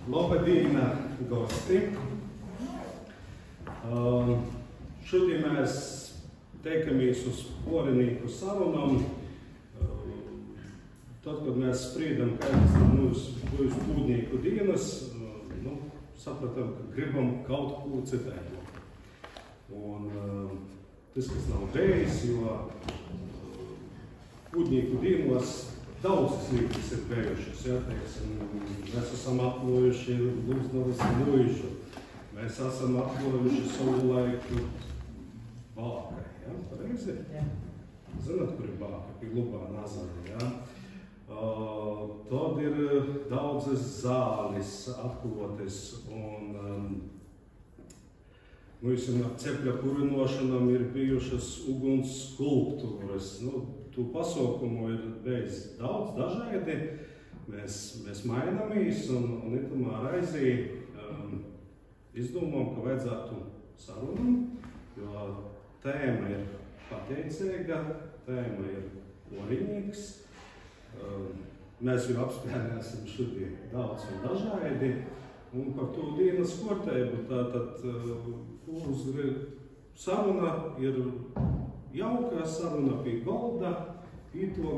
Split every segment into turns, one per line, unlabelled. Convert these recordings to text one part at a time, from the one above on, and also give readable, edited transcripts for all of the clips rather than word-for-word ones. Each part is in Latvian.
Labdien, gosti! Šodien mēs tiekamies uz Porinīku sarunam. Tad, kad mēs spriedam, kādas būs Pūdnieku dienas, sapratām, ka gribam kaut ko citēju. Un tas, kas nav bijis, jo Pūdnieku dienos daudzas lietas ir bijušas. Ja, teiksim, mēs esam aplojuši Lūgsnavas muižu, mēs esam aplojuši savu laiku Bākai. Ja, pareizi? Jā. Zināt, kur ir Bāka? Pie Lubā Nazara. Ja? Tad ir daudzas zāles atklotas un mums ar cepļa kurinošanam ir bijušas uguns skulptūras. Tu pasaukumu ir bijis daudz dažādi. Mēs mainamies un itamā raizī izdomājam, ka vajadzētu sarunam, jo tēma ir pateicīga, tēma ir Porinīks. Mēs jau apspriedāsim šodien daudz un dažādi, un par to dienas kārtību. Tātad saruna ir jauka saruna pie galda, pie to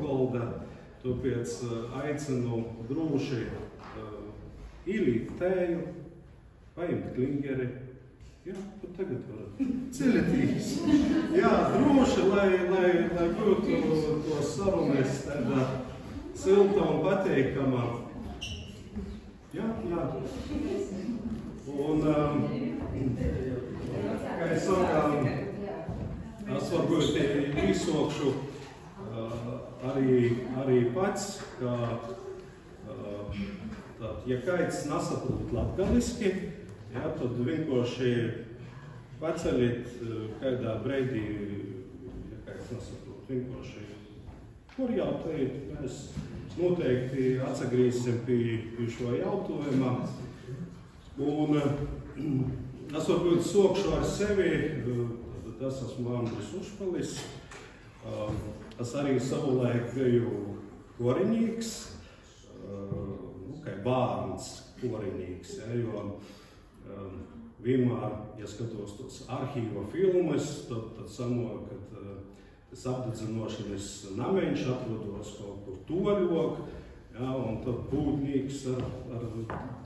galda. Tāpēc aicinu droši ielīt tēju, paimt klingeri. Jā, pat tagad varat ceļatīs. Jā, droši, lai būtu to sarunas tādā silta un pateikama. Jā. Un, kā es sakām, es varbūt izsokšu arī pats, ka, ja kāds nesaprot latgaliski, jā, tad vienkārši paceļiet kādā breidī, ja kāds nesaprot, vienkārši kur jautājot, mēs noteikti atsagrīsim pie šo jautājumā. Un es varbūt sokšu ar sevi, tas esmu Andris Ušpelis. Es arī savulaik biju Porinīks, kā bērns Porinīks, ja, jo vienmēr, ja skatos tos arhīva filmas, tad sanoju, ka tas apdedzinošanas nameņš atrodos kaut kur toļok, ja, un tad Pūdnieks ar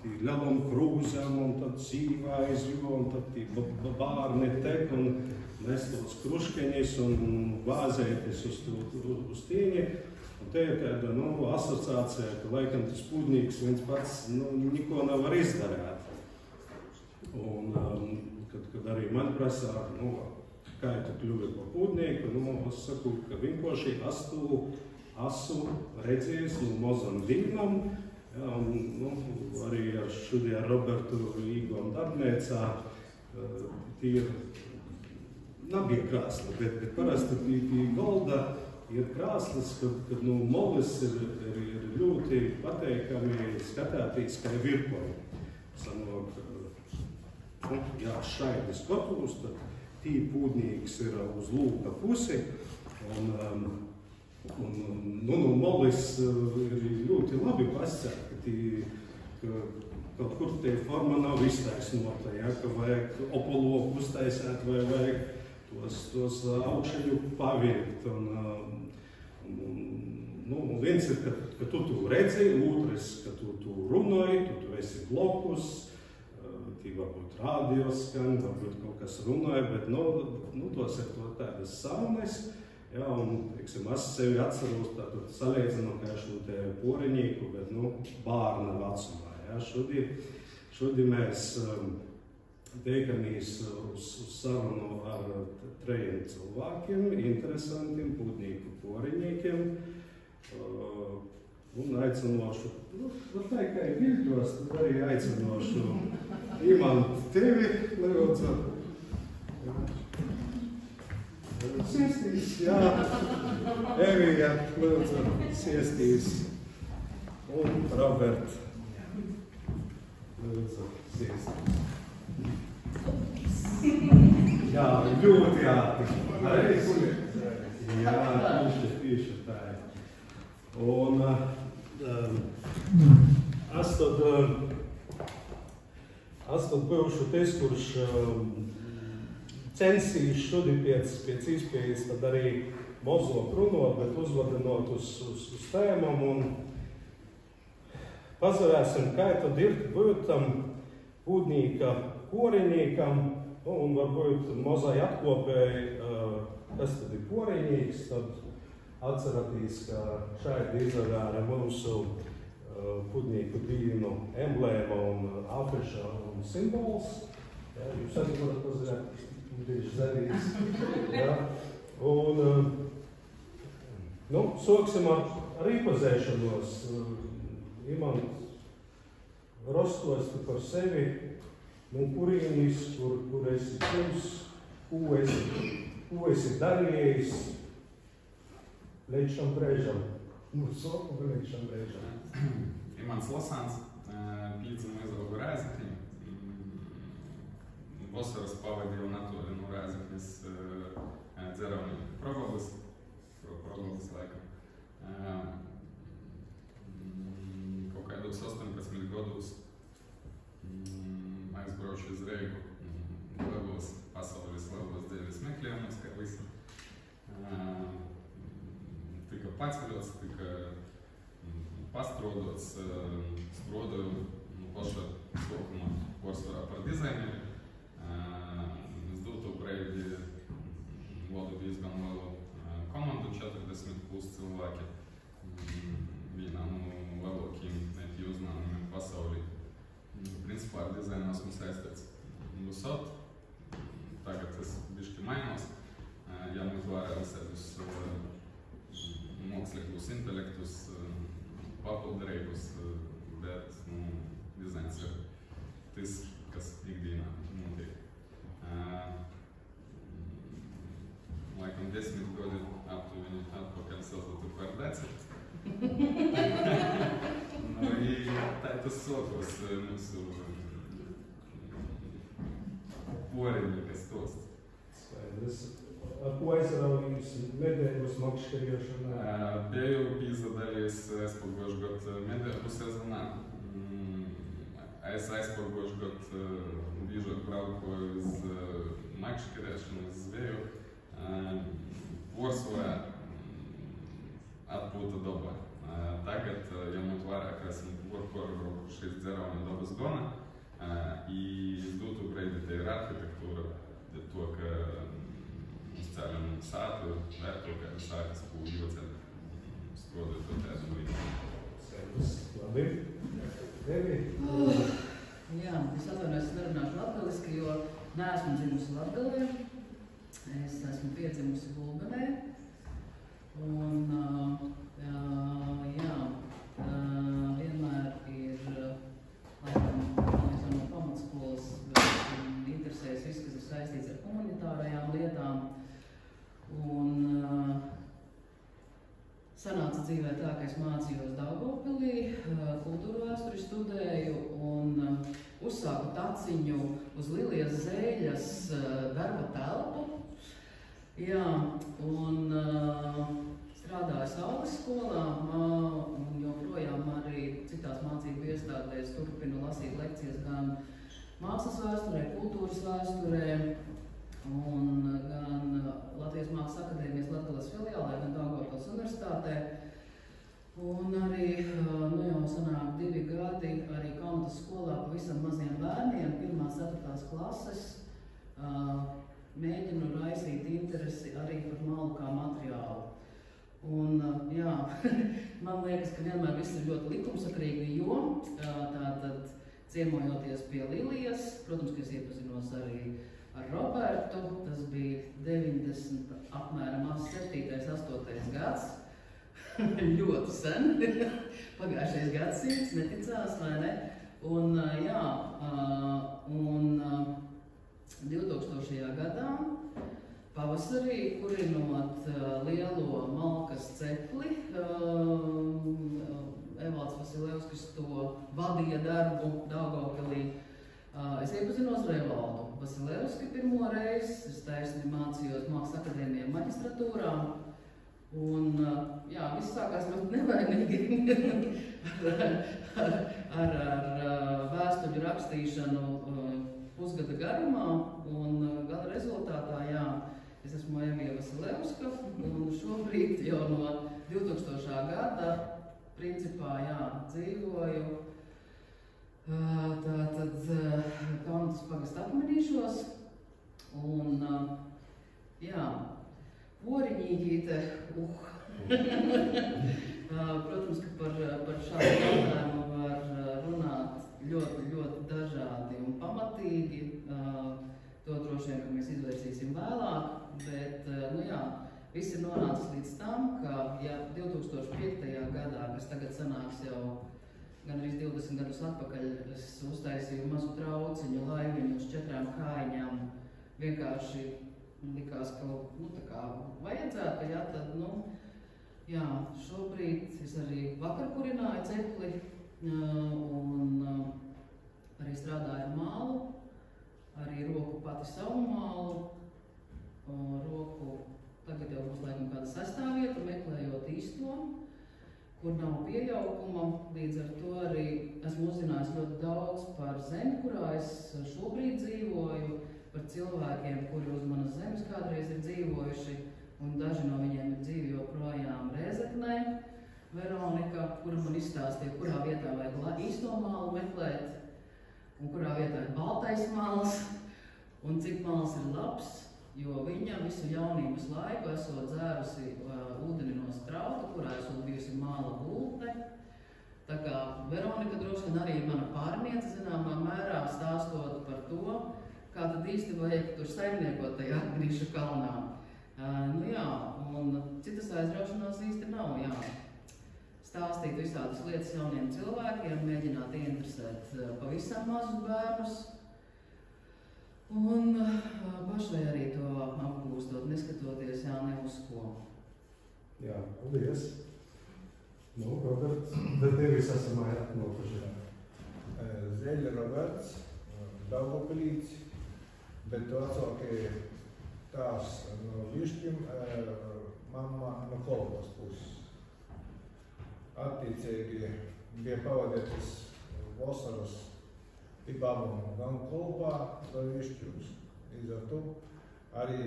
tī lielam krūzēm, un tad sīvā aizjo, un tad tī bārni tek, un nes tos kruškeņus un vāzētis uz tīņi. Un te ir tāda asociācija, ka laikam tas Pūdnieks viens pats neko nevar izdarīt. Un, kad arī man prasā, kā tu kļuvi par Pūdnieku, es saku, ka vienkārši esmu redzējis no mazam dīnam, ja, un arī šodien Robertu Īgom darbnēcā ir, nebija krāsli, bet parasti pie galda ir krāslis, kad molis ir ļoti pateikami skatātīs kā virpoļi. Sanok, ja šaidi skatos, tad tī Pūdnieks ir uz lūga pusi, un molis ir ļoti labi pasaka, ka kaut kur tie forma nav iztaisnota, ja, ka vajag opoloku uztaisēt vai vajag tos augšeļu pavilkt. Viens ir, ka tu redzi, otrs, ka tu runāji, tu esi blokus, tī varbūt rādio skan, varbūt kaut kas runāja, bet tos ir tādas sarunas, ja, un, teiksim, es sevi atceros tādu salīdzinu, kā šo te Porinīku, bet, bārna vecumā, ja. Šodien mēs tiekamies uz sarunu ar trejiem cilvēkiem, interesantiem Pūdnieku Porinīkiem, un aicinošu, tā kā ir viļķos, tad arī aicinošu Imantu tevi, lūdzu. Siestīs, jā. Evija, lūdzu, siestīs. Un Robert, lūdzu, siestīs. Jā, ļoti ātri. Jā, tieši tā. Un es tad būšu tas, kurš censīs šodien pēc iespējas tad arī mozot runot, bet uzvadinot uz tēmām un pazarēsim, kā tad ir būt tam pūdnīka koriņīkam, un varbūt mozai atkopēji, kas tad ir koriņīgs, tad atceratīs, ka šeit izvēra mūsu pūdnīku dīnu emblēma un afiša un simbols. Ja, jūs arī varat pazarēt, tieši zaļīs. Ja. Un, sāksim ar īpazēšanos. Imant rostosti par sevi, kurīnis, kur esi tums, ko esi darījis līdz šam brēžam. Soku līdz šam brēžam.
Imants Losāns, piedzima izaugu Rēzekņi. Vasaras pavadīju natūri no Rēzekņas Dzeravņu Progobas laikam. Kaut kādos 18 gados aizbraušu uz Reigu lielos pasaules lielos dēļas meklējumus, kā visi. Tika paceļots, tika pastrodots, strodoju paša sākumā pārsvarā par dizaineri. Es dotu breidi vadu diezgan lielu komandu, 40 plus cilvēki. Vienā no lielākajiem uzņēmumiem pasaulī. Principā ar dizainu esmu saistīts. Visot, tagad es bišķi mainos, jāņem vērā visādus mākslīgus intelektus, papildarīgus, bet dizains ir tas, kas ikdienā notiek. Laikam 10 gadi aptuveni atpakaļ sazvatu par deci. Tā tas sākos mūsu poriņīga stosts.
Skaidrs. Ar ko aizraujums medējus makškariešanā?
Biju pīzadalies aizpagājuši gadu medēju sezonā. Es aizpagājuši gadu biežot braukoju uz makškariešanu, uz zveju. Pārsvarā atpūta dabā. Tagad, ņemot vērā, ka esmu braukuši iz Dzeravņu dabas gona, i dotu breidi te ir arhitektūra, to, ka ceļam sātu, vērtu, kā sākas pūļu joceļu, strodot to tādu līdzi.
Labi. Tevi?
Jā, es atvainojos, es nerunāšu latgaliski, jo neesmu dzimusi Latgalē. Es esmu piedzimusi Gulbenē. Un, vienmēr ir, laikam, no pamatskolas interesēs viss, kas ir saistīts ar humanitārajām lietām. Un sanāca dzīvē tā, ka es mācījos Daugavpilī, kultūru vēsturi studēju un uzsāku taciņu uz Lilijas Zēļas darba telpu. Jā, un strādāju Saules skolā un joprojām arī citās mācību iestādēs turpinu lasīt lekcijas gan mākslas vēsturē, kultūras vēsturē, un gan Latvijas Mākslas akadēmijas Latgales filiālē, gan Daugavpils universitātē. Un arī, jau sanāk 2 gadi arī Kaunas skolā pavisam maziem bērniem, 1.–4. klases, mēģinu raisīt interesi arī par malu kā materiālu. Un, jā, man liekas, ka vienmēr viss ir ļoti likumsakrīgi, jo tātad ciemojoties pie Lilijas, protams, ka es iepazinos arī ar Robertu, tas bija 90, apmēram 7., 8. gads, ļoti sen, pagājušais gadsimts, neticās, vai ne? Un, jā, 2000. gadā pavasarī, kurinot lielo malkas cepli, Evalds Vasilevskis to vadīja darbu Daugavpilī. Es iepazinos ar Evaldu Vasilevski pirmo reizi, es taisni mācījos Mākslas akadēmijā maģistratūrā, Un, jā, viss sākās ļoti nevainīgi ar vēstuļu rakstīšanu pusgada garumā, un gala rezultātā, jā, es esmu Evija Vasilevska, un šobrīd jau no 2000. Gada, principā, jā, dzīvoju tātad Kaunas pagasta apmenīšos, un, jā, Poriņīģīte, Protams, ka par šādu jautājumu var runāt ļoti dažādi un pamatīgi. To droši vien, ka mēs izvērsīsim vēlāk, bet, nu jā, viss ir nonācis līdz tam, ka, ja 2005. Gadā, kas tagad sanāks jau gandrīz 20 gadus atpakaļ, es uztaisīju mazu trauciņu, laiviņu uz 4 kājiņām, vienkārši likās, ka, nu, tā kā vajadzētu, jā, tad, nu, jā, šobrīd es arī vakar kurināju cepli un arī strādāju ar mālu, arī roku pati savu mālu, roku tagad jau būs laikam kāda 6. vieta, meklējot īsto, kur nav piejaukuma, līdz ar to arī esmu uzzinājis ļoti daudz par zemi, kurā es šobrīd dzīvoju, par cilvēkiem, kuri uz manas zemes kādreiz ir dzīvojuši, un daži no viņiem ir dzīvi joprojām Rēzeknē. Veronika, kura man izstāstīja, kurā vietā vajag īsto mālu meklēt, un kurā vietā ir baltais māls, un cik māls ir labs, jo viņa visu jaunības laiku esot dzērusi ūdeni no strauta, kurā esot bijusi māla gultne. Tā kā Veronika droši vien arī ir mana pārniece, zināmā mērā stāstot par to, kā tad īsti vajag tur saimniekot tajā Akmenīšu kalnā. Nu jā, un citas aizraušanās īsti nav, jā. Stāstīt visādas lietas jauniem cilvēkiem, mēģināt ieinteresēt pavisam mazus bērnus. Un pašai arī to apgūstot, neskatoties, jā, ne uz ko.
Jā, paldies. Nu, Roberts, tad tevi esam atnākuši.
Zeļa Roberts, Daugavpilīts, bet to atsauki tās no Višķim, mamma no Kolbas puses. Attiecīgi bija pavadītas vasaras ibām gan Kolbā, gan Višķos. Līdz ar to arī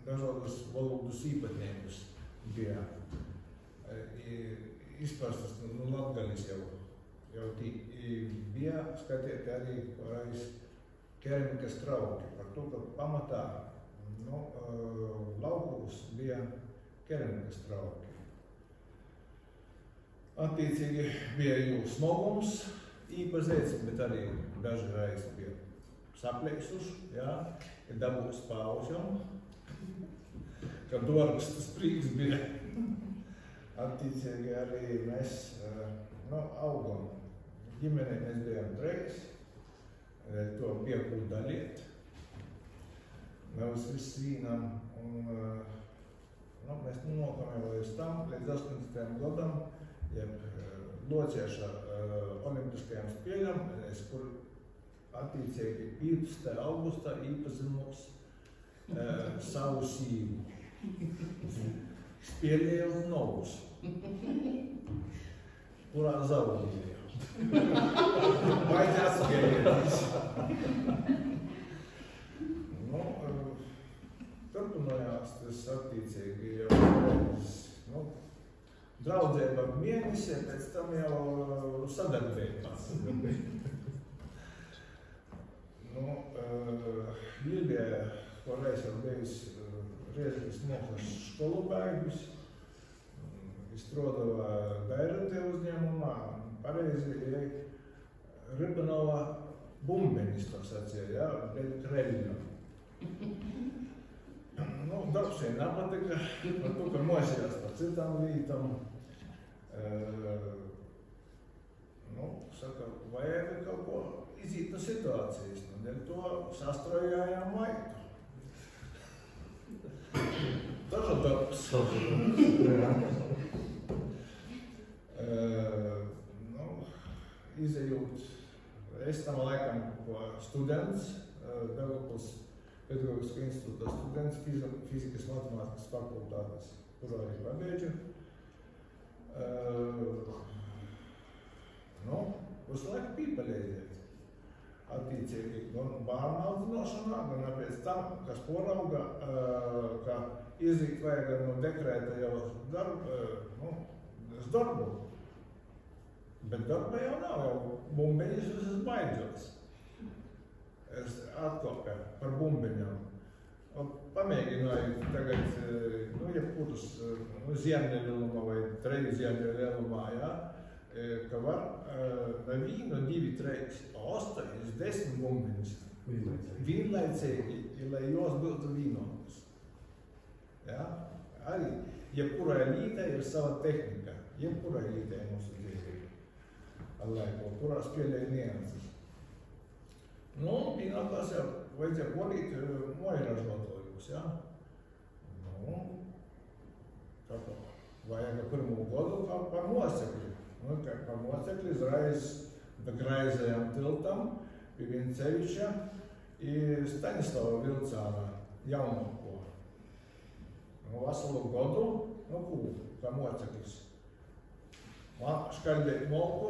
dažādas valodas īpatniekus bija izprastas, nu, latgalis jau bija skatīt arī reiz keramikas trauki, par to, ka pamatā laukos bija keramikas trauki. Attiecīgi bija jau smogums īpazīts, bet arī daži reizi bija saplēksuši, jā, ir dabūs pauzjam, ka dorgas tas prīks bija. Attiecīgi arī mēs augam. Ģimenē mēs bijām 3, to piekūt daliet. Mēs visi vīnam, un mēs nokam līdz tam, līdz 18. gadam, jeb Locieša olimpiskajām spēļam, kur attiecīgi 15. augustā īpazinos savu sīvu. Spēlēju uz novus, kurā zaudēju. Vajag atspēlēties. Turpinājās tas attiecīgi jau draudzēba mēnesi, pēc tam jau sadarbībās. Lilija, toreiz jau bijusi Rēzeknes mākslas skolu beigus, strādāja Dairotē uzņēmumā, pareizi Ribanova bumbenis, tā sacīja, jā, bet Kreļņa. Darbs viņai nepatika, par to, ka mosījās par citām lītām. Saka, vajag kaut ko izīt no situācijas, dēļ to sastrojājām maitu. Daža darbs. Izejūt, es tam laikam students, Daugavpils Pedagoģiskā institūtā students fizikas matemātikas fakultātes. kuru arī pabeidžu. Visu laiku pīpaļējiet. Attiecīgi gan bērnu audzināšanā, gan pēc tam, kas porauga, ka izīt vajag no dekrēta jau uz darbu. Bet darba jau nav, jau bumbeņas visas baidzos. Es atkopēju par bumbeņām. Pamēģināju tagad, jebkurus ziemļa lielumā vai 3 ziemļa lielumā, ka var no 1, 2, 3, 8, 10 bumbeņus vienlaicīgi, lai jos būtu vienotas. Arī jebkurai lītei ir sava tehnika, jebkurai lītei mūsu dzīvība. Ar laiku, kurā spēlēja nianses. Pienākās jau vajadzēja kodīt moju ražotājus, Tāpēc vajag pirmo godu kā par mocekli. Par mocekli izraiz graizajam tiltam pie Vinceviča i Staņislava Vilcāna jaunāko. Vasaru godu, kā moceklis. Škaļdēt molku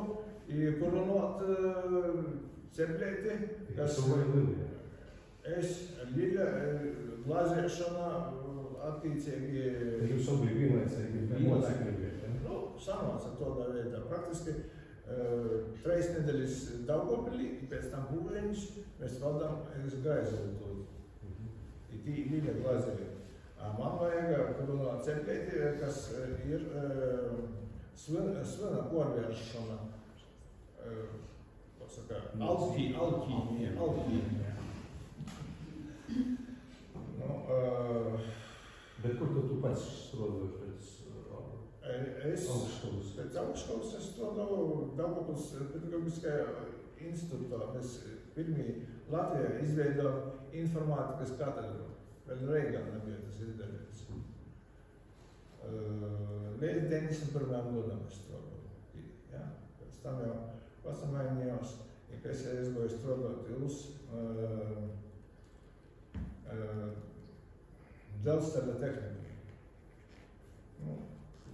i kurunot ceplēti, kas es Līļa glazēšana attīcīgi...
Jūs abi vienlaicīgi mocekļi?
Sanāca tādā veidā. Praktiski 3 nedēļas Daugavpilī, pēc tam Būreņš, mēs vadām Graizelu. I tī Līļa glazēja. Man vajag kurunot ceplēti, kas ir svina porvēršana. Alkīmija.
Bet kur tu pats strādāji pēc augšskolas?
Pēc augšskolas es strādāju Daugavpils pedagogiskajā institūtā. Mēs pirmī Latvijā izveidojam informātikas katedru. Vēl Reigā nebija tas izdarīts. Līdz 91. gadam es strādāju. Pēc tam jau pasamainījos, ka es aizgoju strādāt uz dzelzceļa tehniku.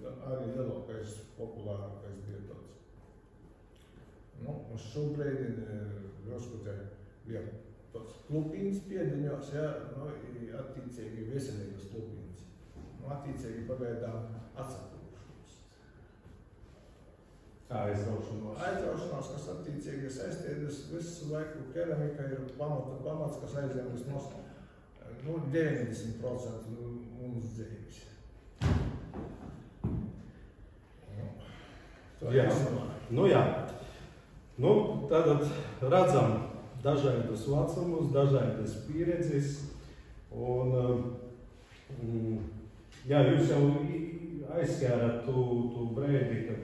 Arī lielākais, populārākais bija tāds. Uz šobrīd Roškutē bija tāds klupīns piediņos, attīcīgi veselīgas klupīns. Attīcīgi pagaidām atsakūšanos. Aizraušanās, kas attīcīgi saistītas visu laiku keramika ir pamats, kas aiziem vismaz 90% mums dzīves.
Tātad redzam dažādus vecumus, dažādas pieredzes. Un, jūs jau aizskārat tu breidi, kad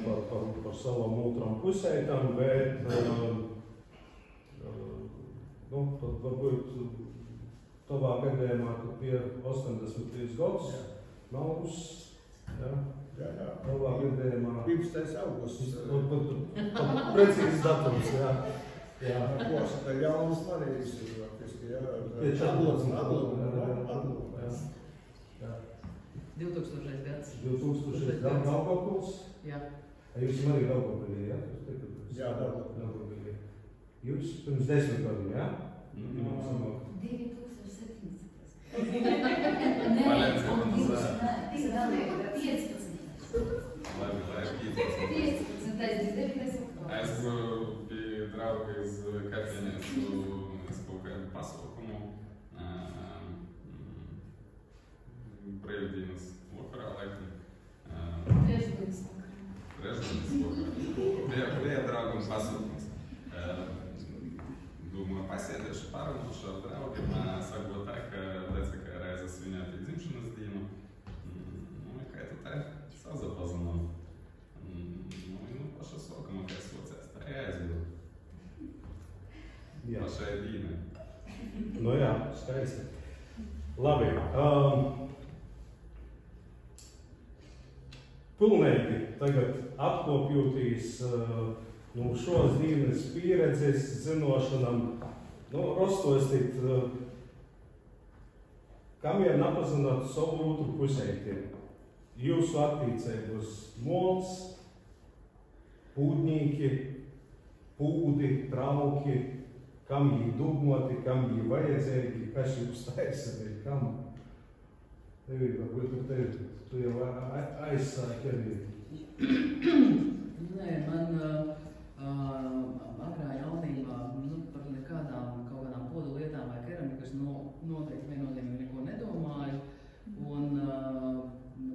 par savam otram pusētam, bet varbūt tavā gadījumā, kad pie 83 gadus, Malkus, tavā gadījumā...
15. augusts.
Precīzs datums,
Kosaka jaunas Marijas ir praktiski,
Pie Čablats.
2000. gads.
2000. gads Daugavpils?
Jā.
Jūs arī Daugavpilī,
Jā,
Daugavpilī. Jūs pirms 10 gadiem,
2017.
Esmu pie drauga iz Kapienės su kaut kādu pasaukumu Brīvdienas vakarā, laikam.
Trešdienas
vakarā. Bija draugam pasaukums. Думаю, pasēdēšu, parunāšu ar draugiem, sakot tā, ka lecika reize svinēt dzimšanas dienu. Kā tu tā sazapazinām. Paša sokama, kā sociās, tā jāizbild. Pašai dīnai.
Skaisti. Labi. Pilnīgi tagad atkopjotīs šos dienas pieredzes zinošanam, rostostīt kamēr napazināt savu otru pusēti, jūsu attīcības mols, pūdnīki, pūdi, trauki, kam jī dūmoti, kam jī vajadzēgi, kas jūs taisami, kam. Tevi, varbūt tu jau aizsāki arī.
Nē, man agrā jaunībā par nekādām kaut kādām podu lietām vai keramikas noteikti viennozīmīgi neko nedomāju. Un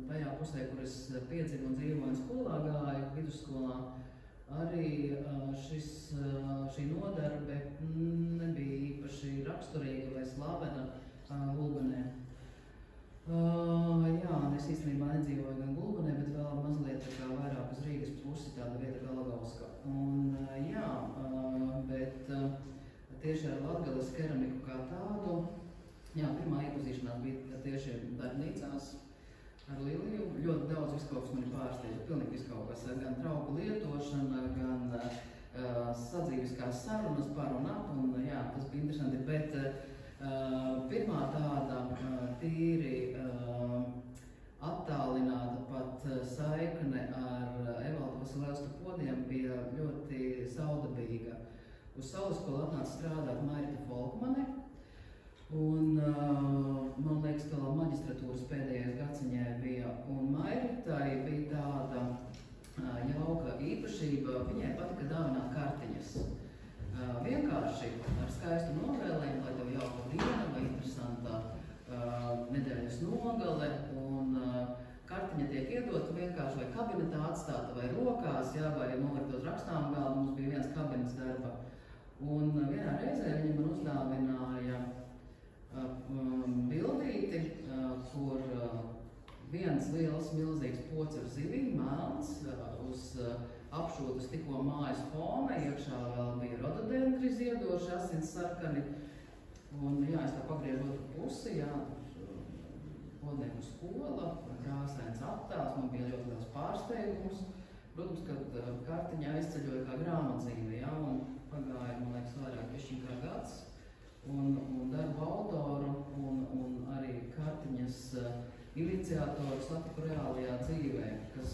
tajā pusē, kur es piedzimu un dzīvoju un skolā gāju, vidusskolā, arī šī nodarbe nebija īpaši raksturīga vai slavena Gulbenē. Jā, es īstenībā nedzīvoju gan Gulbenē, bet vēl mazliet tā kā vairāk uz Rīgas pusi, tāda vieta Galagauska. Un jā, bet tieši ar Latgales keramiku kā tādu, jā, pirmā iepazīšanās bija tieši darbnīcās ar Liliju. Ļoti daudz viskaukas mani pārsteidza, pilnīgi viskaukas, gan trauku lietošana, gan sadzīviskās sarunas par un ap, un jā, tas bija interesanti, bet pirmā tāda tīri attālināta pat saikne ar Evaldu Vasilevska podiem bija ļoti saudabīga. Uz Sauleskolu atnāca strādāt Mairita Folkmane, un man liekas, ka maģistratūras pēdējais gads viņai bija, un Mairitai bija tāda jauka īpašība, viņai patika dāvināt kartiņas. Vienkārši ar skaistu novēlējumu, lai tev jauka diena vai interesanta nedēļas nogale, un kartiņa tiek iedota vienkārši vai kabinetā atstāta vai rokās, jā, vai nolikt uz rakstām galdu. Mums bija viens kabinets darba. Un vienā reizē viņa man uzdāvināja bildīti, kur viens liels, milzīgs pocis ar zivīm, melns, uz apšūtas tikko mājas fona, iekšā vēl bija rododendri ziedoši, asins sarkani. Un jā, es tā pagriežu otru pusi, jā, podnieku skola, krāsains attēls, man bija ļoti liels pārsteigums. Protams, kad kartiņa aizceļoja kā grāmatzīme, jā, un pagāja, man liekas, vairāk pišķiņ kā gads. Un darbu autoru un arī kartiņas iniciatoru satiku reālajā dzīvē, kas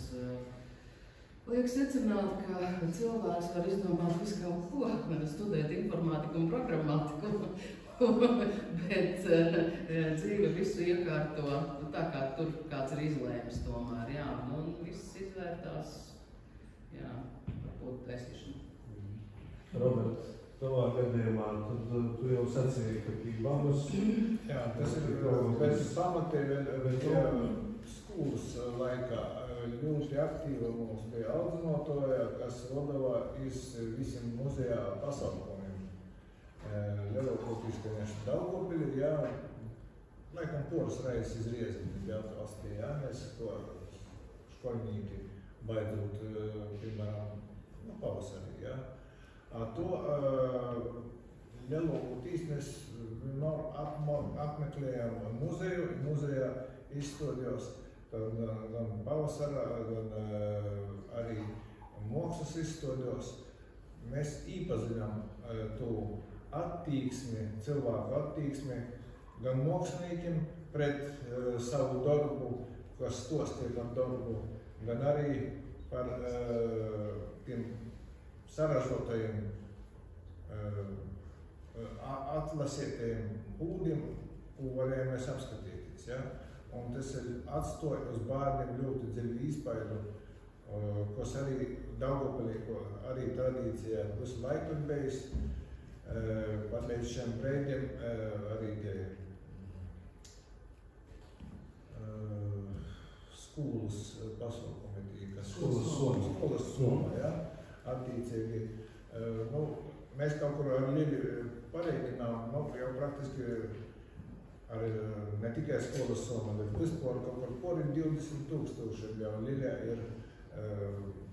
liek secināt, ka cilvēks var izdomāt visu kaut ko, studēt informātiku un programmātiku, bet dzīve visu iekārto tā, kā tur kāds ir izlēmis tomēr, jā, un viss izvērtās, jā, varbūt taisīšana.
Robert, tavā gadījumā, tad tu jau sacīji, ka Kībamas...
Jā, tas ir pēc pamatiem, bet skolas laikā ļoti aktīva mums bija audzinotoja, kas vadīja visiem muzejā pasaukumiem. Lielākoties Daugavpilī, jā, laikam poras reizes izriezumi bija atvalstī, jā, mēs to školnīki baidzot, piemēram, pavasarī, jā. To lielākoties mēs apmeklējām muzeju, muzejā izstādījos gan pavasarā, gan arī mākslas izstādījos. Mēs īpazinām to attīksmi, cilvēku attīksmi, gan māksliniekiem pret savu darbu, kas stostīja par darbu, gan arī par tiem saražotajiem atlasītajiem pūdiem, ko varējām mēs apskatīties. Ja? Un tas atstāja uz bērniem ļoti dziļu iespaidu, kas arī Daugavpilī, ko arī tradīcijā visu laiku ir bijis. Pat līdz šiem brīdim arī tie skolas pasaukumi, kas skolas soma, ja? Attīcīgi. Mēs kaut kur ar Lili pareikinām, jau praktiski ar ne tikai skolas soma, bet vispār kaut kur 20,000 jau Lilija ir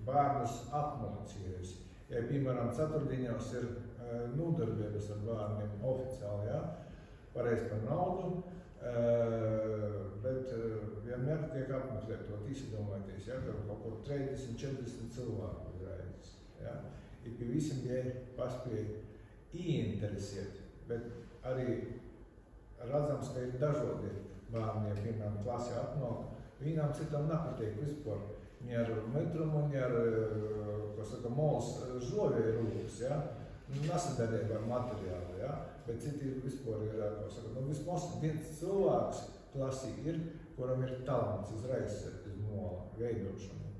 bērnus apmācījusi. Ja, piemēram, ceturtdienās ir nodarbības ar bērniem oficiāli, ja? Pareiz par naudu, bet vienmēr tiek apmeklētot, izdomāties, ja? Kaut kur 30-40 cilvēku uzreiz. Ja? Ir pie visiem dēļ paspēja ieinteresēt, bet arī redzams, ka ir dažādi bērniem, piemēram, klasē atnāk, viņām citam nepatīk vispār. Viņi ar metrumu, viņi ar, ko saka, mols žovēja rūkas, ja? Nesadarīja ar materiālu, ja? Bet citi vispār ir, ko saka, vismaz viens cilvēks klasī ir, kuram ir talants izrais iz mola veidošanu.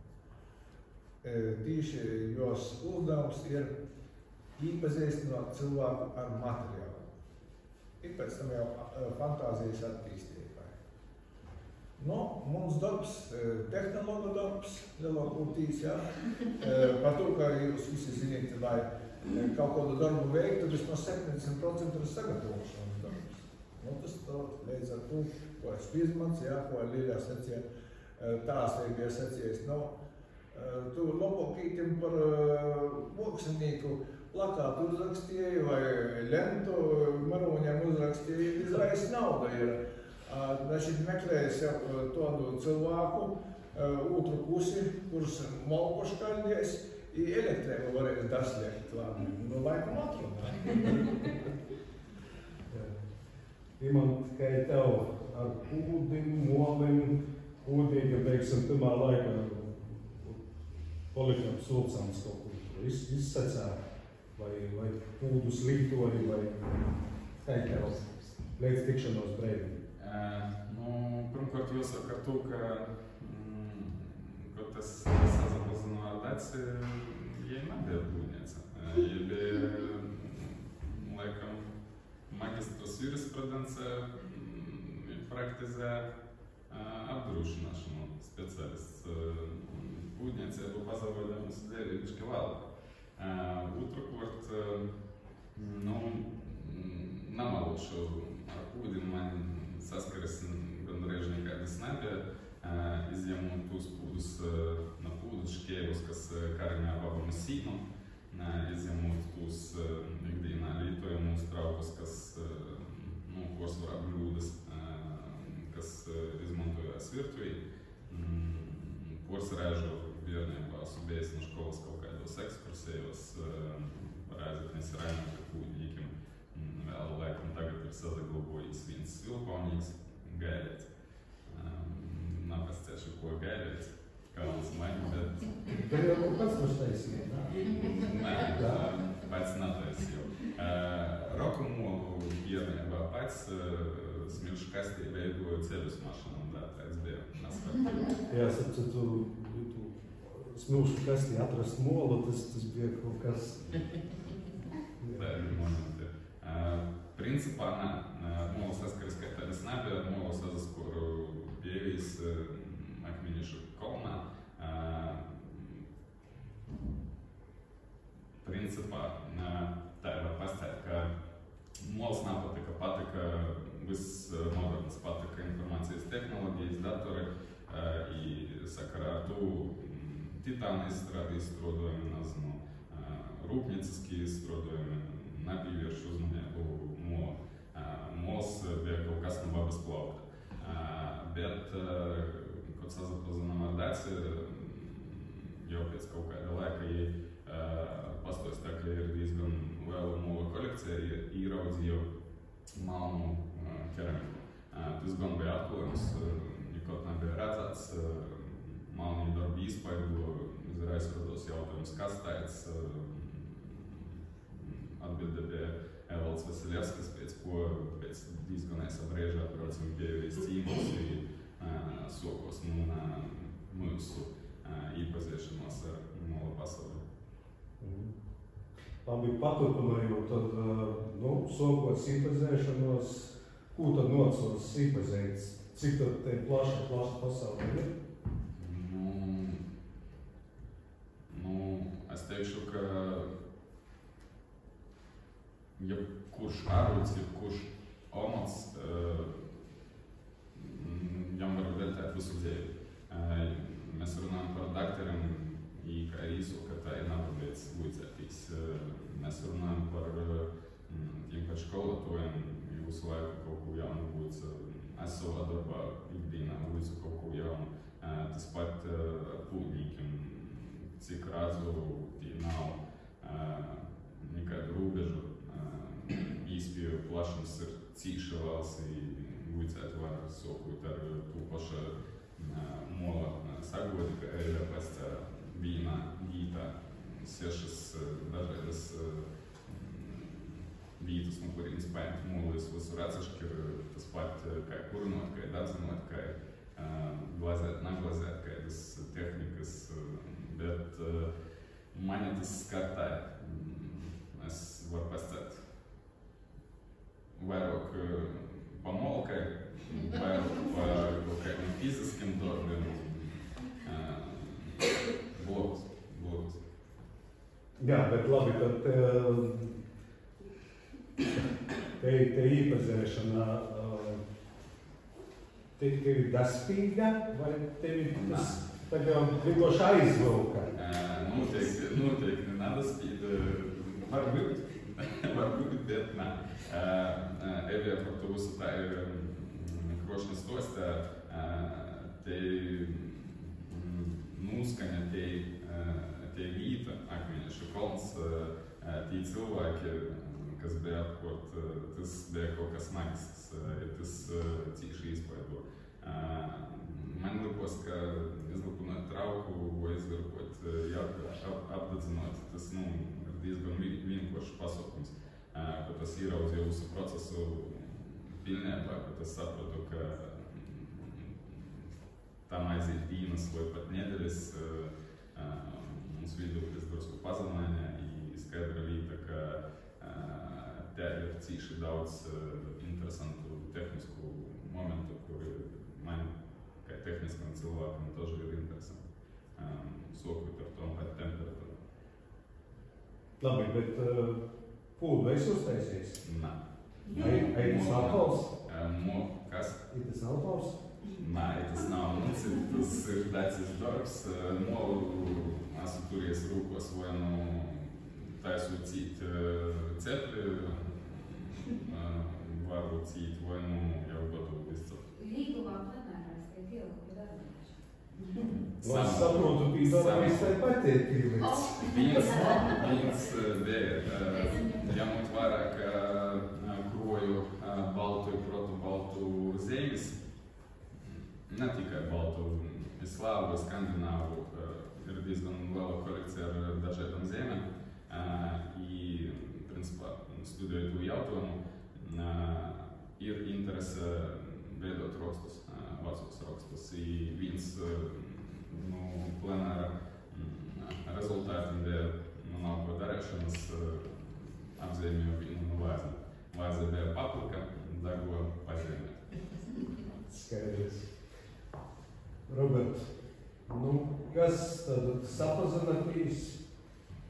Tīši jos uzdevums ir īpazīstināt cilvēku ar materiālu. Ir pēc tam jau fantāzijas attīstībai. Mums darbs, tehnologa darbs, lielākoties, ja? Par to, ka jūs visi zināt, lai kaut kādu darbu veiktu, vismaz 70% ir sagatavošanas darbs. Tas līdz ar to, ko es izmants, ja? Ko Lilija secīja, tās bija secījis. Tu labākītim par mākslinieku plakātu uzrakstīju vai lentu maroņiem uzrakstīju, izraisa nauda ir. Dažkārt meklējas jau tādu cilvēku, otru pusi, kurš malku škaļdies, i elektrēmu varēs daslēgt. Laikam atrunā.
Imant, kā tev ar kūdim, molim, kūdīgi, teiksim, pirmā laikā palikam sulcāns kaut kur izsacē, vai kūdus lītoji, vai kā tev līdz tikšanos Breidī?
Pirmkārt, jāsaka ar to, ka tas sazapazinu ar Daci, jai nebija būdniece. Jai bija, laikam, magistras jurisprudence praktizē apdrošināšanu speciālists. Būdniecību pazavodāmas dēļišķi vēl. Otrkārt, namalušu ar kūdim man saskaras gandrīz nekādas nebija. Izņemot tos pūdus no pūdus šķēvus, kas kariņā babam sīnu, izņemot tos ikdienā lietojamus traukus, kas korsvarā bļūdas, kas izmantojās virtuvī. Porcelāžu bērnībā esmu bijis no školas kaut kādos ekskursijos, Rēzeknes Raimaka kūdīkim. Vēl laikam tagad ir sazaglabojis viens silponīgs gailēt. Napasciešu, ko gailēt, kādas maņu, bet...
Tev jau kaut pats paštaisīja,
Nē, pats nataisīju. Roku molu bērnībā pats smilšu kastī veidoju ceļus mašanu, tāds bija naskartīgi.
Jā, tu smilšu kastī atrast molu, tas bija kaut kas...
Tā ir momenti. Principā, molu saskaris, ka tādas nebija, molu sazaskuru Pievijas akmenišu kolnā. Principā, tā ir pastāt, ka mols patika viss modernas, patika informācijas tehnoloģijas, datori, i sakarā ar to titāna izstrādi izstrādājumi, nezinu, rūpnieciski izstrādājumi, nepīvēršu uzmanību molu. Mols bija kaut kas no babas plaukta. Bet, kad sazapazinām ar Daci, jau pēc kaut kāda laika pastāstā, ka ir diezgan liela mola kolekcija, īraudzīju malnu keramiku. Tas gan bija atklājums, nekot nebija redzēts, malnī darbi izpaidu, izraisrodos jautājums, kas tāds, atbilde bija Evalds Vasiljevskis, pēc diezgan abrēžā braucam Pievijas cīmus, sokos mūsu īpazīšanos ar mola pasauli.
Labi, paturpinājot, tad, sokos īpazīšanos, ko tad nocos īpazīts? Cik tad te plaša pasauli ir?
Es teikšu, ka jebkurš āruds, jebkurš omats, jām var veltēt visu dzīvi. Mēs runājam par dakteriem, kā īsu, ka tā ir nababēc līdzētīs. Mēs runājam par tiem, kad školatojiem, jūsu laiku kaut ko jaunu būs. Es savā darbā ikdienā līdzu kaut ko jaunu. Tas pat pūdnīkiem, cik redzu, tie nav nekādu rūbežu. Īspēju plašums ir cīša valstī, vuicēt var sokūt ar tū paša mola sagodi, ka ir pēc vīnā gītā sešas dažādas vītas, no kurienes paņemt molis visur atsevišķi ir tas pat, kā kurinot, kā dadzinot, kā glazēt, naglazēt, kā tas tehnikas, bet mani tas skartāja. Es varu pastāstīt vairāk pa molkai, vairāk pa kaut kādiem fiziskiem darbiem. Blokus.
Jā, bet labi, tad te īpazēšana tev ir daspīga, vai tev ir tas tagad vienkārši aizvilka?
Noteikti nadaspīga. Varbūt, bet nē. Evija par to visu tā ir krošņas stostā, te nuskaņa, te vīta, akmeņiešu kolns, tie cilvēki, kas bija apkot, tas bija kaut kas magisks, tas cīši izpaido. Man likos, ka izlapinot trauku vai izvirkot jarku apdadzinot, tas ir diezgan vienkāršs pasaukums. Kad es ieraudzīju visu procesu pilnībā, kad es sapratu, ka tam aiziet dienas vai pat nedēļas, mums viedoklis drusku pazemāja i skaidra līta, ka te ir cīši daudz interesantu tehnisku momentu, kuri man, kā tehniskam cilvēkam, тоже ir interesanti. Sokot ar tom pat temperatūru.
Labi, bet pūdu esi uztaisījis?
Nē.
Ai tas alkohols?
Kas?
Ir tas alkohols?
Nē, tas nav mums, tas ir dacis darbs. Molu esmu turies rūkos vai taisu cīt cepli, varu cīt vai jau gotu visu.
Lietuvā plenārā es tiek ielūku darbinieši.
Lai saprotu, pīdārājis vai patiek pīlīts.
Viens bija, ņemot vērā, ka kroju baltu i protu-baltu zemes, ne tikai baltu, slāvu, skandināvu, ir diezgan liela kolekcija ar dažādām zemēm. I, principā, studēju to jautājumu, ir interese veidot rakstus, vecos rakstus. I viens plenāra rezultāti bija nāko darēšanas apzīmēju vienu vāzi. Vāze bija paplika, dago pazīmēt.
Skaidrs. Robert, kas tad sapazinātīs,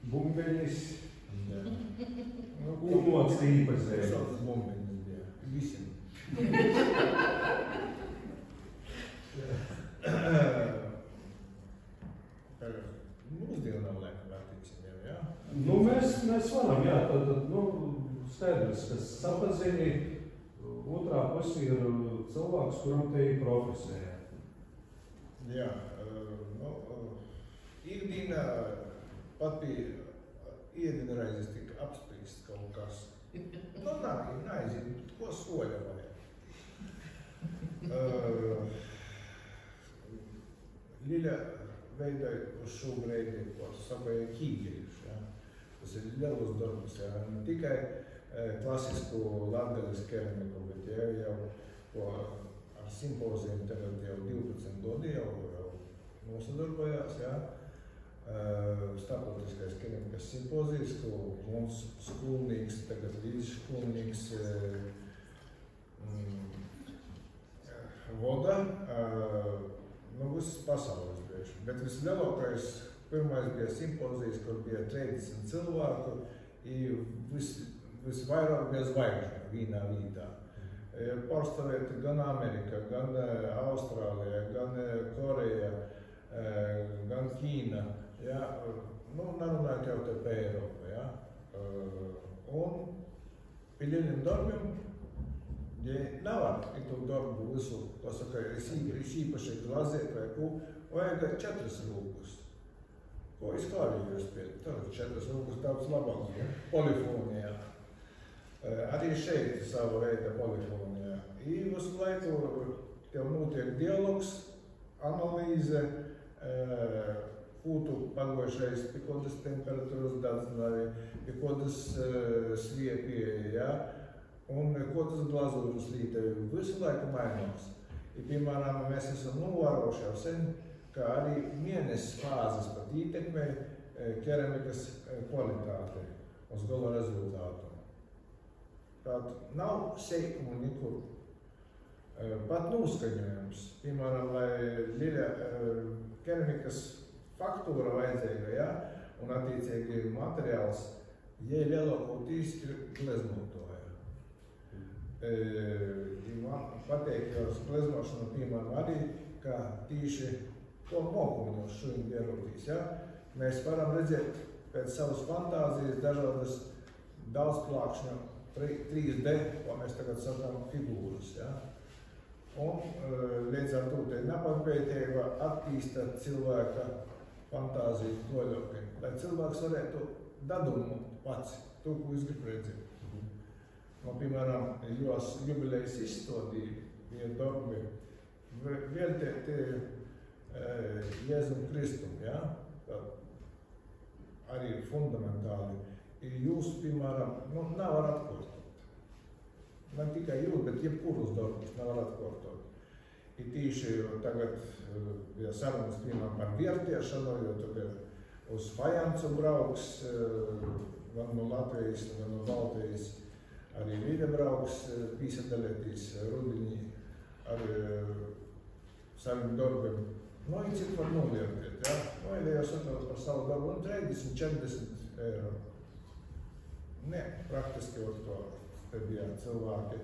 bumbeņis, umots īpazēja?
Tas bumbeņis bija. Visiem. Mūsdienu nav laikam vērtīsim jau, jā?
Mēs varam, jā, tad, skaidrs, kas sapazini, otrā pusē ir cilvēks, kuram te ir profesija.
Jā, ikdienā pat bija iedina reizes tik apsprīst kaut kas. Neaizinu, ko soļa vajag. Liļa veidoja uz šo breidi, ko sabēja kīgeriš, jā. Tas ir lielos darbus, jā. Ne tikai klasisku latgales keramiku, bet jau ar simpoziem tagad jau 12 gadi jau nosadarbojās, jā. Starptautiskais keramikas simpozijas, ko mums skolnieks, tagad līdzskolnieks voda, visas pasaules bieži. Bet vislielākais pirmais bija simpozijas, kur bija 30 cilvēku, i visvairāk bija zvaigžņu vienā vītā. Pārstāvēta gan Amerika, gan Austrālija, gan Koreja, gan Ķīna, jā, nerunājot jau te pa Eiropu, jā. Un pie lieliem darbiem, ja nevar to darbu visu, to saka, es īpaši glazēt vai ko, vajag 4 rūkus. Ko es klavējos pie, tad 4 rūkus daudz labāk, polifonijā. Arī šeit sava veida polifonija. Visu laiku tev notiek dialogs, analīze, ko tu pagojušais, pie kodas temperatūras dadzināja, pie kodas sviepieja, ja? Un kodas glazūras līteja. Visu laiku mainās. Piemēram, mēs esam novērojuši jau sen, ka arī mēnesis fāzes pat ietekmē keramikas kvalitāti uz gala rezultātu. Tātad nav seikumu nekur. Pat noskaņojums, piemēram, lai liela keramikas faktūra vajadzīga, ja? Un attiecīgi materiāls, ja lielākotīs ir gleznotoja. Man pateik jau uz gleznošanu, piemēram, arī, ka tīši to mokumu no šodien pierūtīs, ja? Mēs varam redzēt pēc savas fantāzijas dažādas daudzplākšņu 3D, ko mēs tagad sakām figūras, ja? Un līdz ar to te nepatpētība attīsta cilvēka fantāziju toļokai, lai cilvēks varētu dadomot pats to, ko es gribu redzēt. No, piemēram, jos jubilejas izstādīja bija darbi veltēti Jēzum Kristum, ja? Arī fundamentāli. Jūs, piemēram, nevar atkārtot. Ne tikai jūs, bet jebkurus darbus nevar atkārtot. Ir tīši tagad bija sarunas, piemēram, par vērtiešanu, jo tagad uz fajansu brauks, gan no Latvijas, gan no Baltijas, arī Vīde brauks, pīsadalētīs rudiņī ar saviem darbiem. No, ir cik var novērtēt, ja? No, ir jau satot par savu darbu, 30-40 eiro. Ne, praktiski var to, te bija cilvēki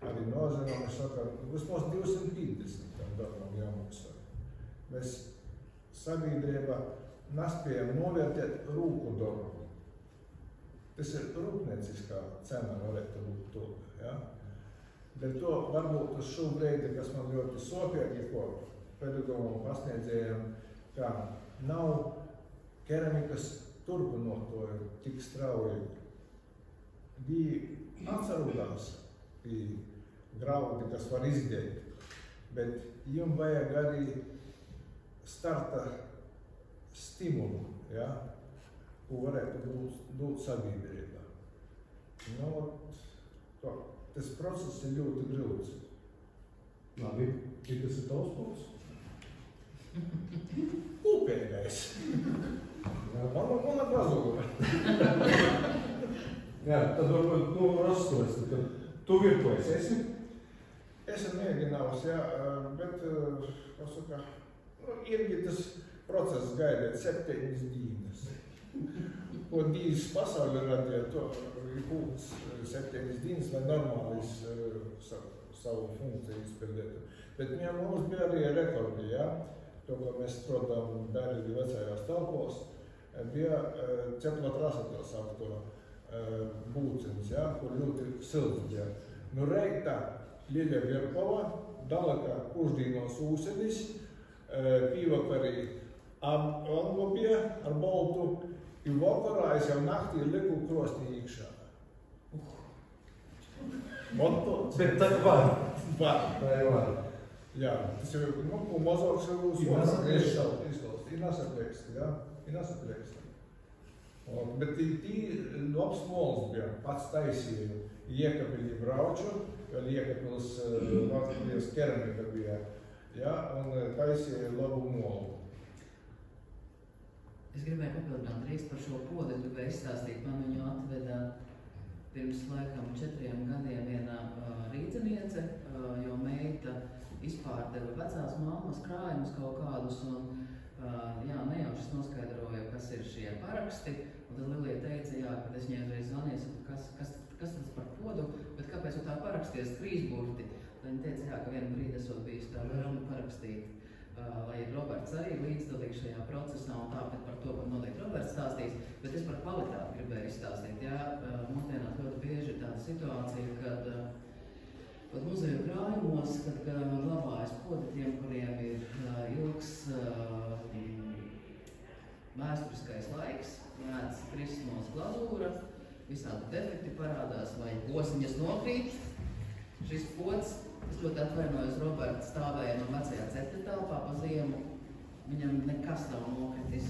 arī nozinām, es saku, vismaz 250 tam darbam jāmaksā. Mēs sabiedrībā nespējam novērtēt rūku darbu. Tas ir rūpnieciskā cena varētu būt to, ja? Dēļ to varbūt uz šo breidi, kas man ļoti sopīgi, ko pedagogam pasniedzējiem, ka nav keramikas turpinotoju tik strauji. Bija atcerudās pie graudi, kas var izdēt, bet jums vajag arī starta stimulu, ja, ko varētu dot sabiedrībā. Nu, tas process ir ļoti grūts.
Labi, kas ir tavs punkts?
Upēgais. Mana glazūra.
Jā, tad varbūt, rastojas, tad tu virpojas esi?
Esam mēģināvus, jā, bet, pasaka, ir tas process gaidēt 7 dienas. Ko dīvs pasauli radīja, to ir būs 7 dienas, lai normālis savu funkciju izpildētu. Bet mums bija arī rekordi, jā, to, ko mēs strādājam bērni vecajās telpos, bija cepla trasatās apto būcens, ja, kur ļoti silts bija. Nu, reitā Liļa Virpova, dalaka pušdīnos ūsenis, pīvakarī anglopie ar boltu, i vakarā es jau naktī liku krostī iekšā.
Bet tā var.
Var.
Tā ir var.
Jā, tas jau, ko mazāks jau uz vakarā izklaust. Ir nesaplēkst, jā, ir nesaplēkst. Bet tī labs mols bija, pats taisīju. Iekapili brauču, vēl Iekapils Latvijas keramika bija, ja, un taisīju labu molu.
Es gribēju papildināt drīz par šo podu, gribēju izstāstīt, man viņu atveda pirms laikam 4 gadiem viena rīdzeniece, jo meita izpārdeva vecās mammas krājumus kaut kādus, un nejauši noskaidroja, kas ir šie paraksti. Un tad Lilija teica, jā, kad es viņai reiz zvanīju, kas tas par podu, bet kāpēc tā paraksties trīsburti? Tad viņa teica, jā, ka vienu brīdi esot bijis tā vēlmi parakstīt, lai Roberts arī līdzdalīgs šajā procesā, un tāpēc par to, par noteikti Roberts stāstīs, bet es par kvalitāti gribēju izstāstīt. Jā, mūsdienās ļoti bieži ir tāda situācija, kad pat muzeju krājumos, kad glabājas podi tiem, kuriem ir ilgs vēsturiskais laiks, mēdz krismos glazūra, visādi defekti parādās vai nokrīt. Šis pods, es ļoti atvainojos, Roberts stāvēja no vecajā cepļa telpā pa ziemu. Viņam nekas nav nokritis,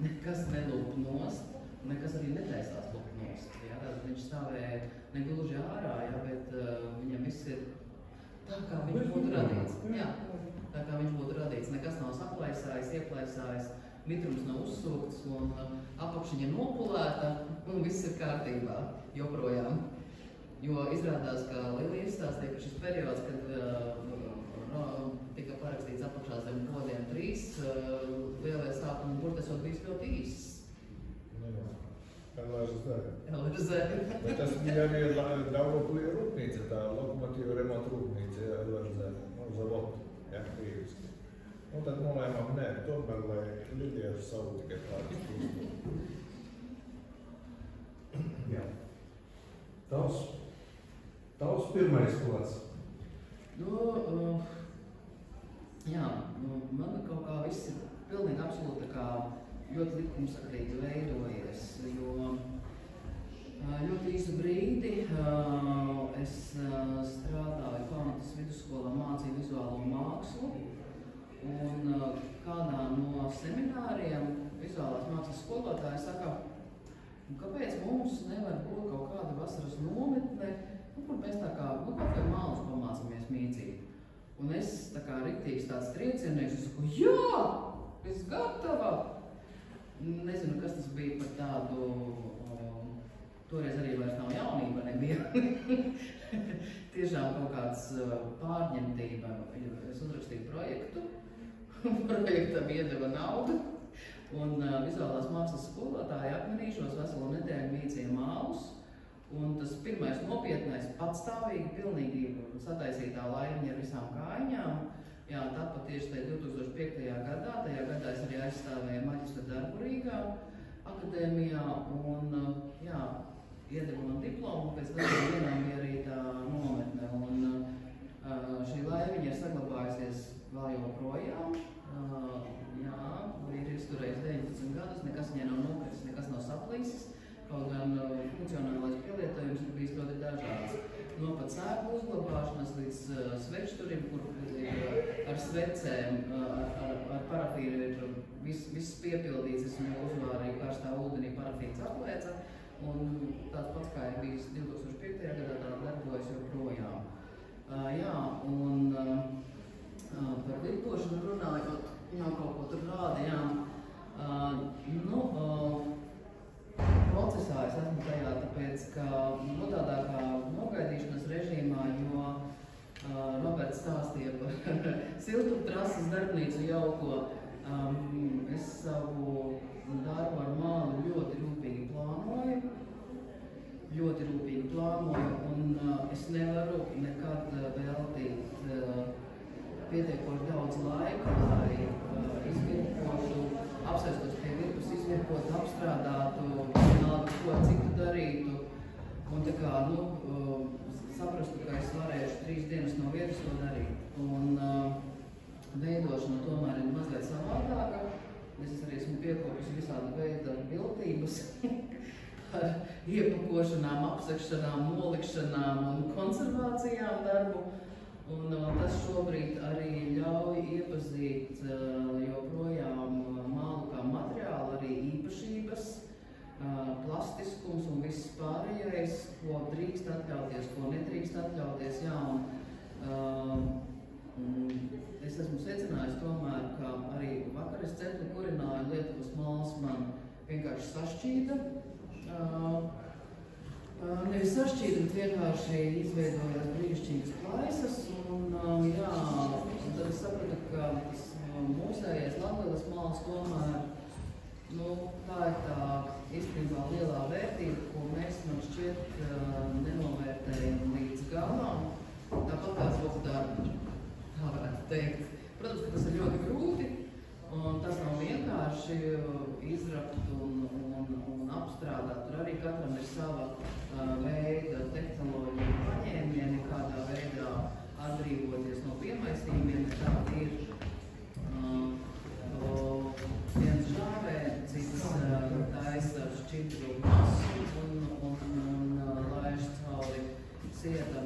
nekas nelūp nost, nekas arī netaisās lūp nost. Jā, tātad viņš stāvēja negluži ārā, jā, bet viņam viss ir tā, kā viņš būtu radīts. Jā, tā kā viņš būtu radīts. Nekas nav saplaisājis, ieplaisājis, mitrums nav uzsūkts un apakšiņa nopulēta un viss ir kārtībā joprojām. Jo izrādās, ka Lilija izstāstīja, ka šis periods, kad tika parakstīts apakšā zem podiem 3 lielie sākumi, burtiesot bijis ļoti īss.
Jā. LRZ.
LRZ.
Bet tas bija arī Daugavpilī rūpnīca, tā lokomotīva remonta rūpnīca, LRZ, zavod, jā, krieviski. Un tad nolēmām, nē, tomēr, lai Lilija ar savu tikai pāris.
Jā. Tavs pirmais klods.
Jā, man kaut kā viss ir pilnīgi absolūti kā ļoti likumsakrīgi veidojies, jo ļoti īsu brīdi es strādāju Kalnatas vidusskolā, mācīju vizuālo mākslu, un kādā no semināriem vizuālās mākslas skolotāja saka, kāpēc mums nevar būt kaut kāda vasaras nometne, kur mēs tā kā, kaut vai mālus pamācamies mīcīt. Un es tā kā riktīgs tāds triecienieks, es saku, jā, es gatava. Nezinu, kas tas bija par tādu, toreiz arī vairs nav jaunība nebija. Tiešām kaut kāds pārņemtība. Es uzrakstīju projektu, projektam iedeva naudu. Un vizuālās mākslas skolotāji apmanīšos veselu nedēļu mīcīja mālus. Un tas pirmais nopietnais, patstāvīgi, pilnīgi sataisītā laimiņa ar visām kājiņām. Jā, tāpat tieši tajā 2005. gadā, tajā gadā es arī aizstāvēju maģistra darbu Rīgā akadēmijā un, jā, iedeva man diplomu, pēc dažām dienām bija arī tā nometne. Un šī laimiņa ir saglabājusies vēl joprojām. Jā, ir izturējis 19 gadus, nekas viņai nav nokritis, nekas nav saplīsis. Kaut gan funkcionālais pielietojums ir bijis ļoti dažāds. No pat sēklu uzglabāšanas līdz svečturim, kur ar svecēm, ar parafīnu ir viss piepildīts. Es viņu uzvārīju karstā ūdenī, parafīns aplēca. Un tāds pats, kā ir bijis 2005. gadā, tā darbojas joprojām. Jā, un par lietošanu runājot, jau kaut ko tur rāda, jā. Procesā es esmu tajā, tāpēc, ka tādā kā nogaidīšanas režīmā, jo Roberts stāstīja par siltumtrases darbnīcu jauko. Es savu darbu ar mālu ļoti rūpīgi plānoju, un es nevaru nekad veltīt pietiekoši daudz laika, lai izvirpotu, apsēstos pie virpus, izvirpotu, apstrādātu, vienalga ko citu darītu. Un tā kā, saprastu, ka es varēšu 3 dienas no vietas to darīt. Un veidošana tomēr ir mazliet savādāka. Es arī esmu piekopusi visāda veida viltības ar iepakošanām, apsekšanām, nolikšanām un konservācijām darbu. Un tas šobrīd arī ļauj iepazīt joprojām mālu kā materiālu, arī īpašības, plastiskums un viss pārējais, ko drīkst atļauties, ko nedrīkst atļauties. Jā, es esmu secinājis tomēr, ka arī vakar es cepli kurināju, Lietuvas māls man vienkārši sašķīda. Nevis sašķīdot, vienkārši izveidojās brīnišķīgas plaisas, un jā, tad es sapratu, ka tas mūsējais Latgales māls tomēr, tā ir tā īstenībā lielā vērtība, ko mēs, man šķiet, nenovērtējam līdz galam, tāpat kā roku darbu, tā varētu teikt. Protams, ka tas ir ļoti grūti, un tas nav vienkārši izrapt un apstrādāt. Tur arī katram ir sava veida tehnoloģija paņēmieni, kādā veidā atbrīvoties no piemaisījumiem. Tā ir viens žāvē, cits taisa šķidru masu un laiž cauri sieta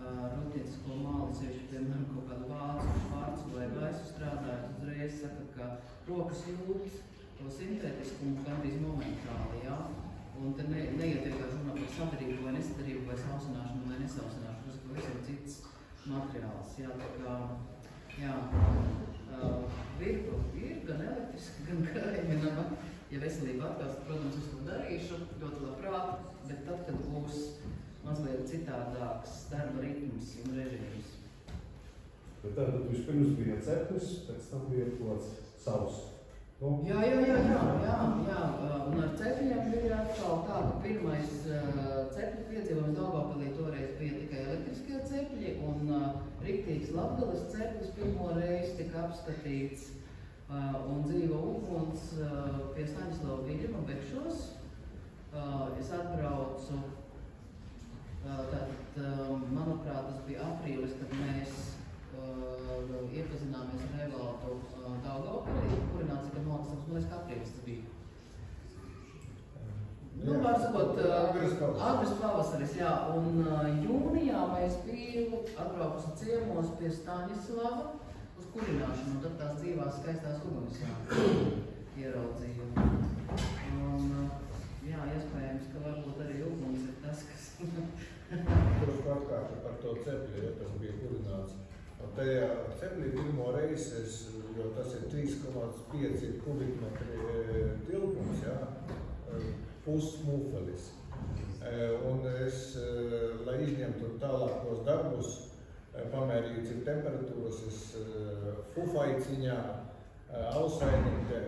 rūpniecisko māli, sevišķi, piemēram, kaut kādu vācu, švārcu vai gaisu strādājot, uzreiz saka, ka rokas jūt to sintētiskumu gandrīz momentāli, jā. Un te neiet vienkārši runā par sadarību vai nesadarību vai sausināšanu vai nesausināšanu, tas pavisam cits materiāls, jā, tā kā, jā, virtu ir gan elektriski, gan karēminama. Ja veselība atbilst, protams, es to darīšu ļoti labprāt, bet tad, kad būs mazliet citādāks darba ritms un režīms.
Bet tātad vispirms bija ceplis, pēc tam bija klots savs. Nu?
Jā. Un ar cepļiem bija atkal tā, ka pirmais cepļu piedzīvojums Daugavpilī toreiz bija tikai elektriskie cepļi, un riktīgs Latgales ceplis pirmo reizi tika apskatīts un dzīvo uguns pie Staņislava Viļņuma Bekšos. Es atbraucu, tātad, manuprāt, tas bija aprīlis, kad mēs iepazināmies ar Evaldu Daugavpilī, kurinācija, kad nolasams, man liekas, ka aprīlis tas bija. Nu, var sakot, agres pavasaris, jā, un jūnijā mēs biju atbraukusi ciemos pie Staņislava uz kurināšanu, un tad tās dzīvās skaistās uguns ieraudzīju. Un, jā, iespējams, ka varbūt arī uguns ir tas, kas...
Kurš atkārti par to cepļu, ja tas bija kurināts. Un tajā ceplī pirmo reizi, jo tas ir 3,5 kubikmetri tilpums, jā, pusmūfelis. Un es, lai izņemtu tālākos darbus, pamērīju, cik temperatūras, es fufaiciņā, ausainītē,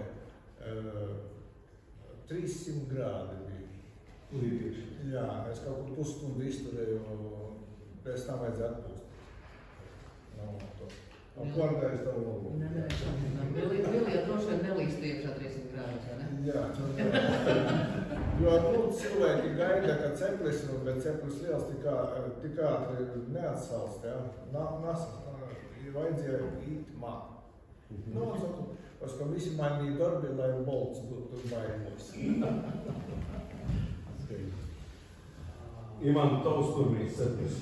300 grādi bija. Jā, es kaut kur pusstundu izturēju, pēc tam vajadzēja atpūst. Klārgājis tavu logu.
Vilija droši vien nelīst iekšā 300 grādus, vai ne?
Jā, jo cilvēki gaida, ka ceplis, bet ceplis liels tik ātri neatsalst, jā. Vajadzēja īt māk. Nu, paskam visi mainīja darbi, lai bolts būtu baigos.
Ivan, tavs pirmīs ceplis.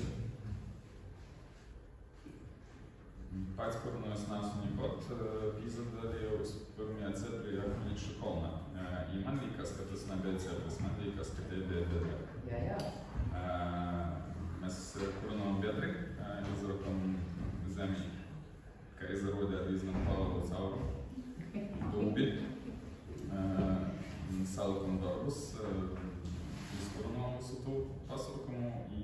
Pats, kur no es nācu nekot, izdarījos pirmie cepļi Akmeņikšu kolnā. I man liekas, ka tas nebija ceplis, man liekas, ka tie bija biedri.
Jā.
Mēs kurinām biedri, izrakam zemi, ka izrodē diezgan palavu cauru dūbi. Salikam darbus, izkurinām visu to pasaukumu i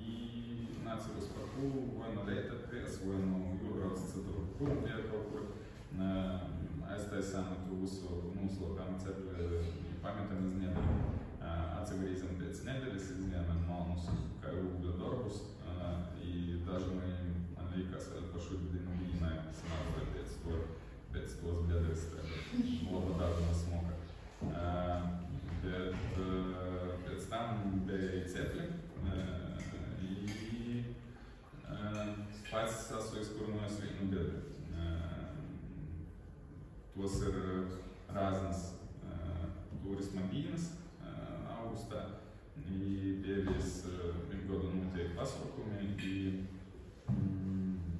nācījos par ko, vai no reita pries, vai no jūrauc citur kurum pie kaut kur. Aiztaisām to visu noslokām cepli, pametam iz nedēļu. Atsagrīzam pēc nedēļas, izņēmam malnus kā ūgļa darbus. I daži man liekas, vēl par šo dienu vīnai sanāca pēc tos biedres laba darba smoka. Bet pēc tam bija cepli. I pats esmu izkurinojis vienu biedri. Tos ir Rāznas turisma dienas augustā. Pēdējais gadu notiek pasaukumi.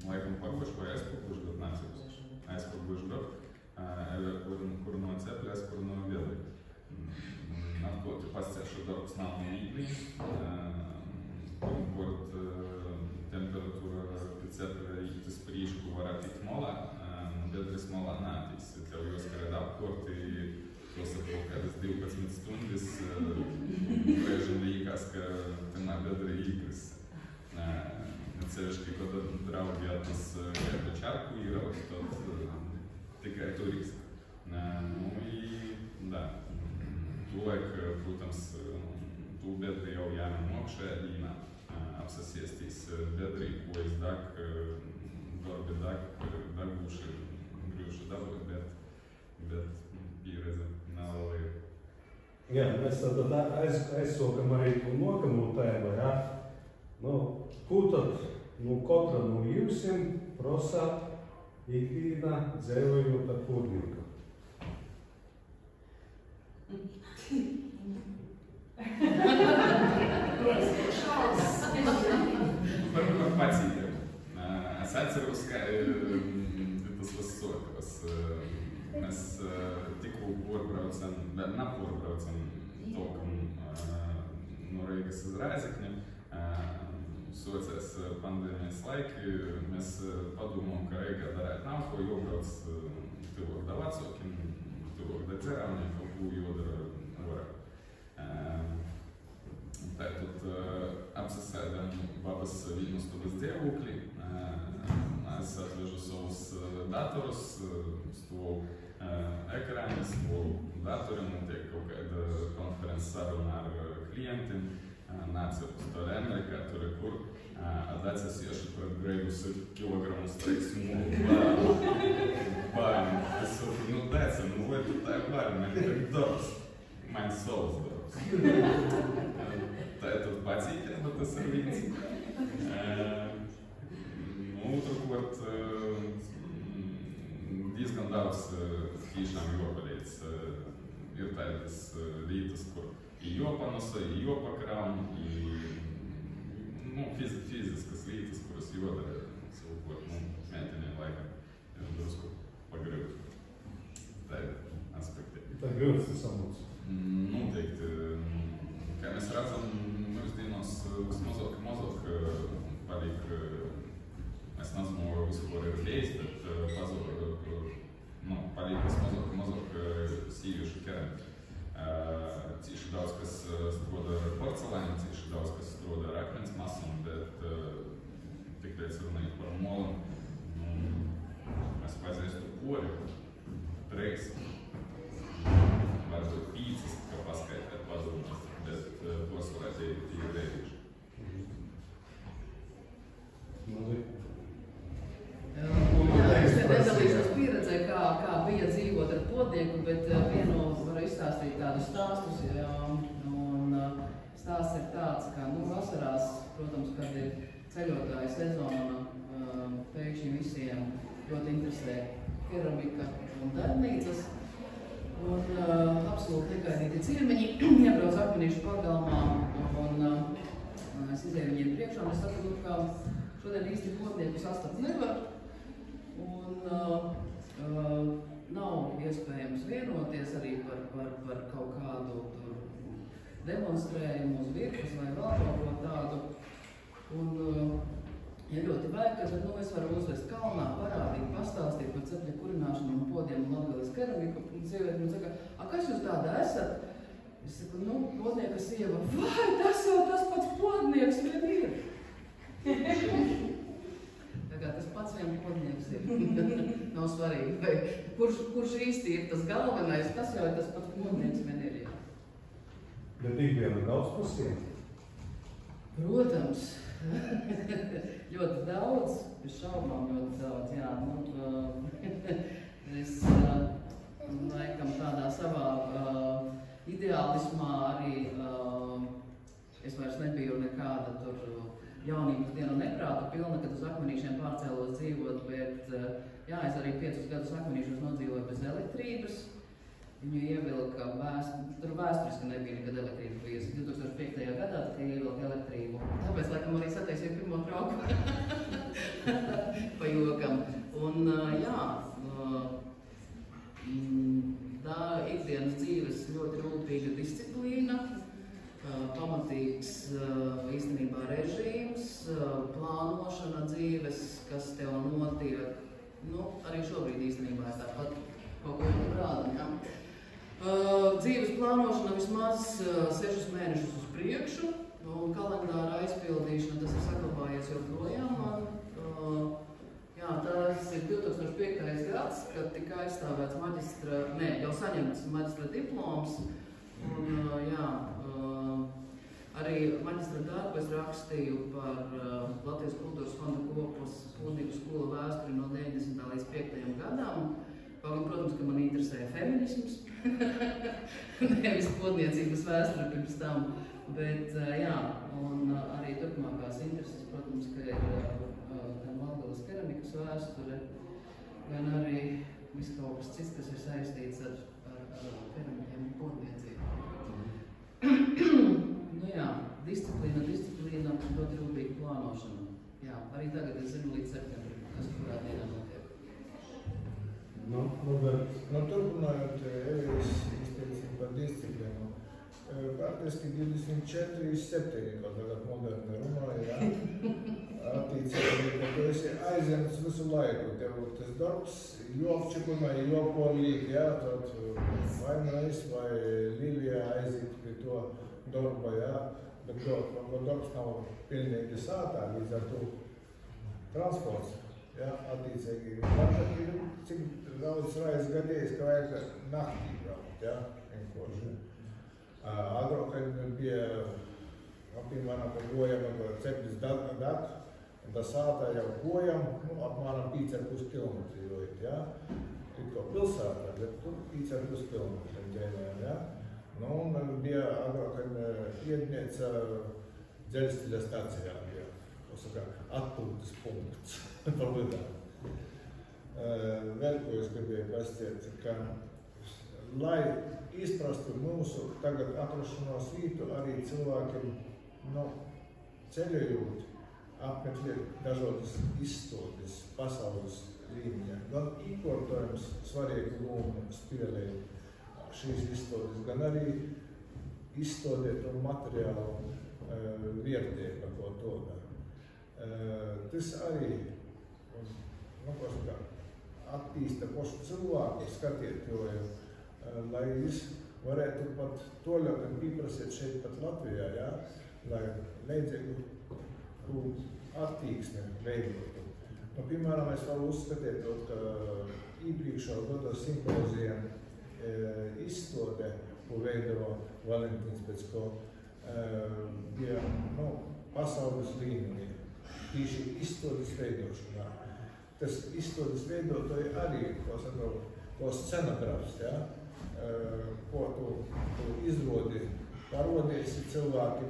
Laikam pakošu vai aizpakošu gadu nācījos. Aizpakošu gadu. Kur no cepļās, kur no biedri. Atklāti pasciešu darbs nav neīgli. Pirmkārt, temperatūra pēc cepļa īktas prīšku var attikt molā. Biedris molā nātīs. Tev jāskarēd apkārti, tos kaut kādas 12 stundas. Reizēm liekas, ka tenā biedri īgris. Cevišķi, kad draugi atnes kādu čarku īraut, tad tikai turisti. Nu, da. Tolaik, protams, tu biedri jau jāmēn mokšē īnā. Apsasiestīs biedri, ko es dag, darbi daguši, grūši dabūt, bet pieredze nav vēl ir.
Jā, mēs tad aizsokam arī tu nokamo tēmu, jā? Nu, ko tad katra no jūsim prosa ikdīnā dzēlojot ar kurnieku?
Varbūt pacīja. Es atceros, ka tas vasokos. Mēs tikko porbraucam, naporbraucam tokam no Reigas uz Rēzekni. Socēs pandēmijas laiki, mēs padomājam, ka Reigā darēt nav ko, jobrauc tuvāk da vacokiem, tuvāk da dzerāvniem, kaut ko jodara vairāk. Tātad apsasēdam babas Viļņustuvas dzīvokli. Es atvežu savus datorus, stāvu ekrāni, stāvu datoriem, notiek kaut kāda konferences saruna ar klientiem. Nāca uz to Amerikā, tur ir kur. Atdac es iešu par Greigus kilogramus, teiksim, bērni. Es saku, Dēca, vai tu tā ir bērni, man ir tak darbs. Man savs darbs. Tātad patīkina, bet tas ir viens. Otrkārt, diezgan daudz tiešām jopalīdz. Ir tādas vietas, kur jopanosa, jopakraun, fiziskas vietas, kuras jodara savukārt, meiteniem laikam drusku pagrīvt. Tā ir aspekti.
Tā grūts tas samūs.
Noteikti. Kā mēs redzam, mūsdienos vismazāk paliek, es nezinu, vispār ir bijis, bet paliek vismazāk sieviešu keramika. Cīši daudz, kas stroda ar porcelānu, cīši daudz, kas stroda ar akmens masam, bet tiklīdz runājot par molam, es pazīstu pori, 3, varbūt 5, kā paskaitēt padomāt, bet tos varētu ir rēdīši.
Es te nedalīšos pieredzē, kā bija dzīvot ar podnieku, bet vienu varu izstāstīt tādus stāstus. Un stāsts ir tāds, ka vasarās, protams, kad ir ceļotāja sezona, pēkšņi visiem ļoti interesē keramika un darbnīcas. Un absolūti negaidīti ciemiņi iebrauc Akmenīšu pagalmā, un es izēju viņiem priekšā, un es saprotu, ka šodien īsti podnieku sastapt nevar. Un nav iespējams vienoties arī par kaut kādu demonstrējumu uz virpas vai vēl kaut ko tādu. Un ja ļoti vērkas, bet es varu uzvest kalnā, parādīt, pastāstīt par cepļa kurināšanu un podiem un Latgales keramiku. Un sievieti man saka, kas jūs tāda esat? Es saku, podnieka sieva, vai tas jau tas pats podnieks vien ir? Tas pats vien podnieks ir. Nav svarīgi, vai kurš īsti ir tas galvenais, tas jau ir tas pats podnieks vien ir.
Bet ikdiena daudz pasiem?
Protams. Ļoti daudz, bez šaubām ļoti daudz, jā. Es laikam tādā savā ideālismā arī es vairs nebiju nekāda tur jaunības dienu neprātu pilna, kad uz Akmenīšiem pārcēlos dzīvot, bet jā, es arī 5 gadus Akmenīšos nodzīvoju bez elektrības. Viņu ievilka tur vēsturiski nebija nekad elektrība bijusi. 2005. gadā tikai ievilka elektrību. Tāpēc, laikam, arī sataisīju pirmo trauku pa jokam. Un, jā, tā ikdienas dzīves ļoti rūpīga disciplīna, pamatīgs īstenībā režīms, plānošana dzīves, kas tev notiek. Arī šobrīd īstenībā es tāpat kaut ko rādam, jā. Dzīves plānošana vismaz 6 mēnešus uz priekšu, un kalendāra aizpildīšana, tas ir saglabājies joprojām man. Jā, tas ir 2005. gads, kad tika aizstāvēts jau saņemts maģistra diploms, un jā, arī maģistra darbu es rakstīju par Latvijas kultūras fonda kopas podnieku skolu vēsturi no 90. līdz 5. gadam. Protams, ka man interesēja feminisms, nevis podniecības vēsture pirms tam, bet jā, un arī turpmākās intereses, protams, ka ir gan Latgales keramikas vēsture, gan arī viss kaut kas cits, kas ir saistīts ar keramikiem un podniecību. Jā, disciplīna, ļoti rūpīga plānošana, jā. arī tagad es zinu līdz septembrim, kas kurā dienā notiek.
Turpinājot Evijas izteicību par disciplīnu. Praktiski 24/7, ko tagad moderni runāja, jā. Attīcīgi, ka tu esi aizņemts visu laiku. Tev tas darbs joapčikumai, jopoliīgi, jā, tad vai mēs, vai Līvija aiziet pie to darba, jā. Bet to darbs nav pilnīgi sātā, līdz ar to transports, jā, attīcīgi. Man ir cik daudz reizes gadījis, ka vajag naktī braukt, jā, vienkārši. Agrāk, kad bija, apmēram, ka gojam ar 7 datu, un tā sātā jau gojam, apmēram 5,5 kilometri jojot, jā. Tikko pilsētā, bet tur 5,5 kilometri ģēnējam, jā. Un bija agrāk, kad iednieca dzelzceļa stacijā bija, ko saka, atpūtas punkts par lidām. Vēl, ko es gribēju pasciet, ka, lai izprastu mūsu tagad atrašanos vītu, arī cilvēkiem, ceļojot, apmeklēt dažādas izstādes pasaules līmeņā. Gan īkortojums svarīgu lomu spēlē šīs izstādes, gan arī izstādēt un materiālu vērtību, ko tādā. Tas arī, attīsta pašu cilvēku skatietīju, lai viņš varētu pat toļāk pieprasīt šeit pat Latvijā, jā, lai leidzīgu attīksmi veidotu. Piemēram, es varu uzskatīt, ka iepriekšā gada simpozija izstāde, ko veidoja Valentīns pēc ko bija pasaules līmenī, tīši izstādes veidošanā. Tas izstādes veidotāji arī, ko scenografs, ja, ko tu izrodi, parodīsi cilvēki,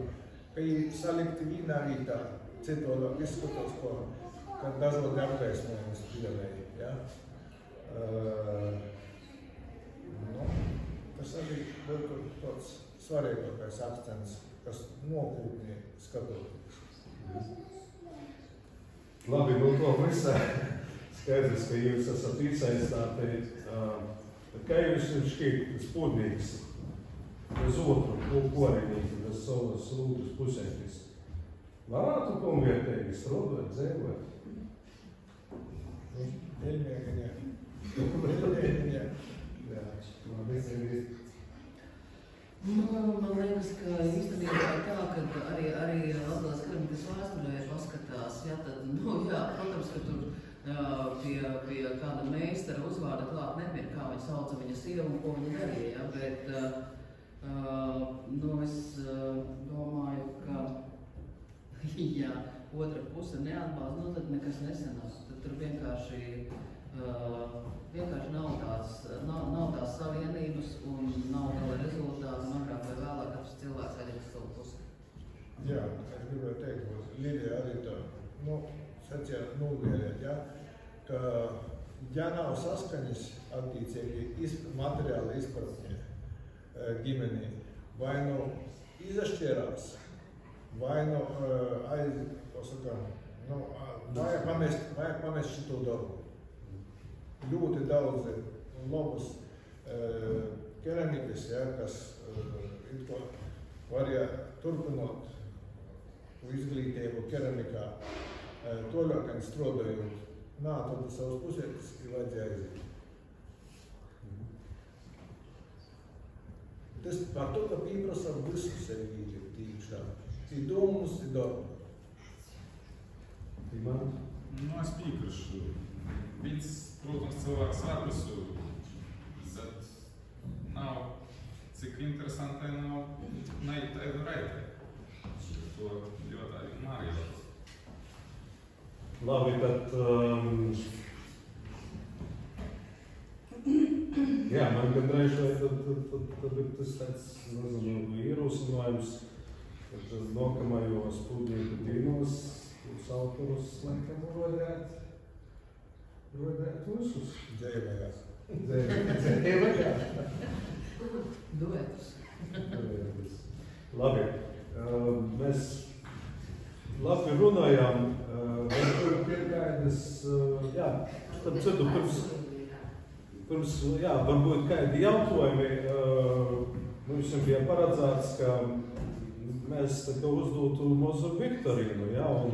ka viņi salikti vienā vietā, citādāk izskatās, ka dažādi apgaismojumi spēlēja. Ja. Tas arī būtu tāds svarīgākais akcents, kas nokūpnī skatoties.
Labi, to visā skaidrs, ka jūs esat iesaistāti. Kā jūs šķiet spūdnīgs uz otru korinīti, uz savas otras pusētis? Varētu konvertēji strādāt, dzīvot?
Vienīgi, jā.
Man liekas, ka īstenībā ir tā, ka arī Latgales keramikas vēsturē paskatās, jā, tad, protams, ka tur pie kāda meistara uzvārda klāt nebija, kā viņa sauca viņa sievu un ko viņa darīja, jā, bet es domāju, ka, ja otra puse neatbalsta, tad nekas nesanās. Tad tur vienkārši nav tās savienības un nav gala rezultātu, agrāk vai vēlāk katrs cilvēks arī uz savu pusi.
Jā, es gribēju teikt, ka Lidija arī tā, sacīja nūvērēt, ja, ka ja nav saskaņas attīcīgi materiāli izpratnē ģimenī, vai izašķērās, vai vajag pamest šito darbu. Ļoti daudzi labus keramikas, ja, kas varēja turpināt izglītību keramikā, toļāk strādājot, tad savas pusētis ir vajadzēja aiziet. Tas par to, ka pieprasa visu sevi tīkšā. Ir domas, ir darba.
Es piekrītu. Viņš, protams, cilvēks var visu, bet nav cik interesantai nav neitai raitai. To ļoti arī mārījās.
Labi, tad jā, man gandrīz tad ir tas tāds, ierosinājums, ka nākamajos spūdnieku dienos uz autorus laikam rodēt visus.
Dzēvējās.
Duetus.
Labi, mēs labi runājām Piegaidas, jā, tad citu pirms, jā, varbūt kādi jautājumi, mums bija paredzēts, ka mēs tā kā uzdotu mazu viktorīnu, jā, un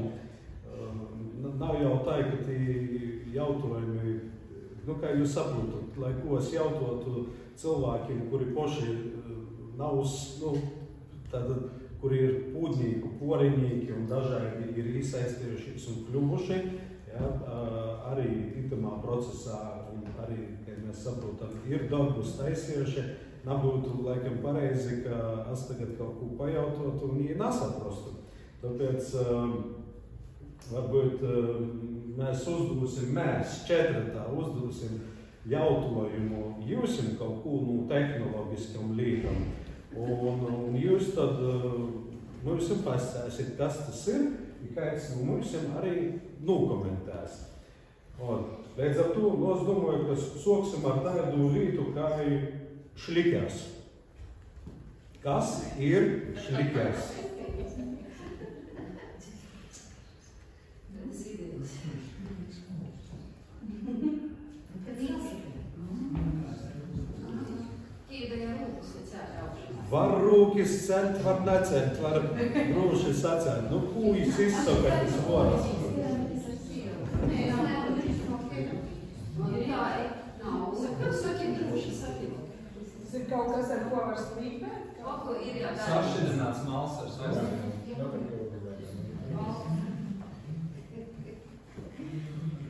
nav jau tā, ka tī jautājumi, kā jūs saprotat, lai ko es jautātu cilvēkiem, kuri poši nav, tātad, kuri ir pūdnīku, poriņīki un dažādi ir iesaistījušies un kļuvuši, ja, arī itamā procesā, un arī, kad mēs saprotam, ir darbus taisījuši, nebūtu laikam pareizi, ka es tagad kaut ko pajautotu un viņi nesaprastu. Tāpēc varbūt mēs četratā uzdosim jautājumu jūsim kaut ko tehnologiskam līgam. Un jūs tad mums pastāstīt, kas tas ir, un kāds mums arī nokomentēs. Līdz ar to, es domāju, ka sāksim ar tādu lītu kā šlikers. Kas ir šlikers? Var rūkis celt, var necelt, var brūši sacelt. Ko jūs izsakat, tas varas?
Tas ir kaut kas, ar ko var slīpēt?
Sašķidrināts mals ar saistiem.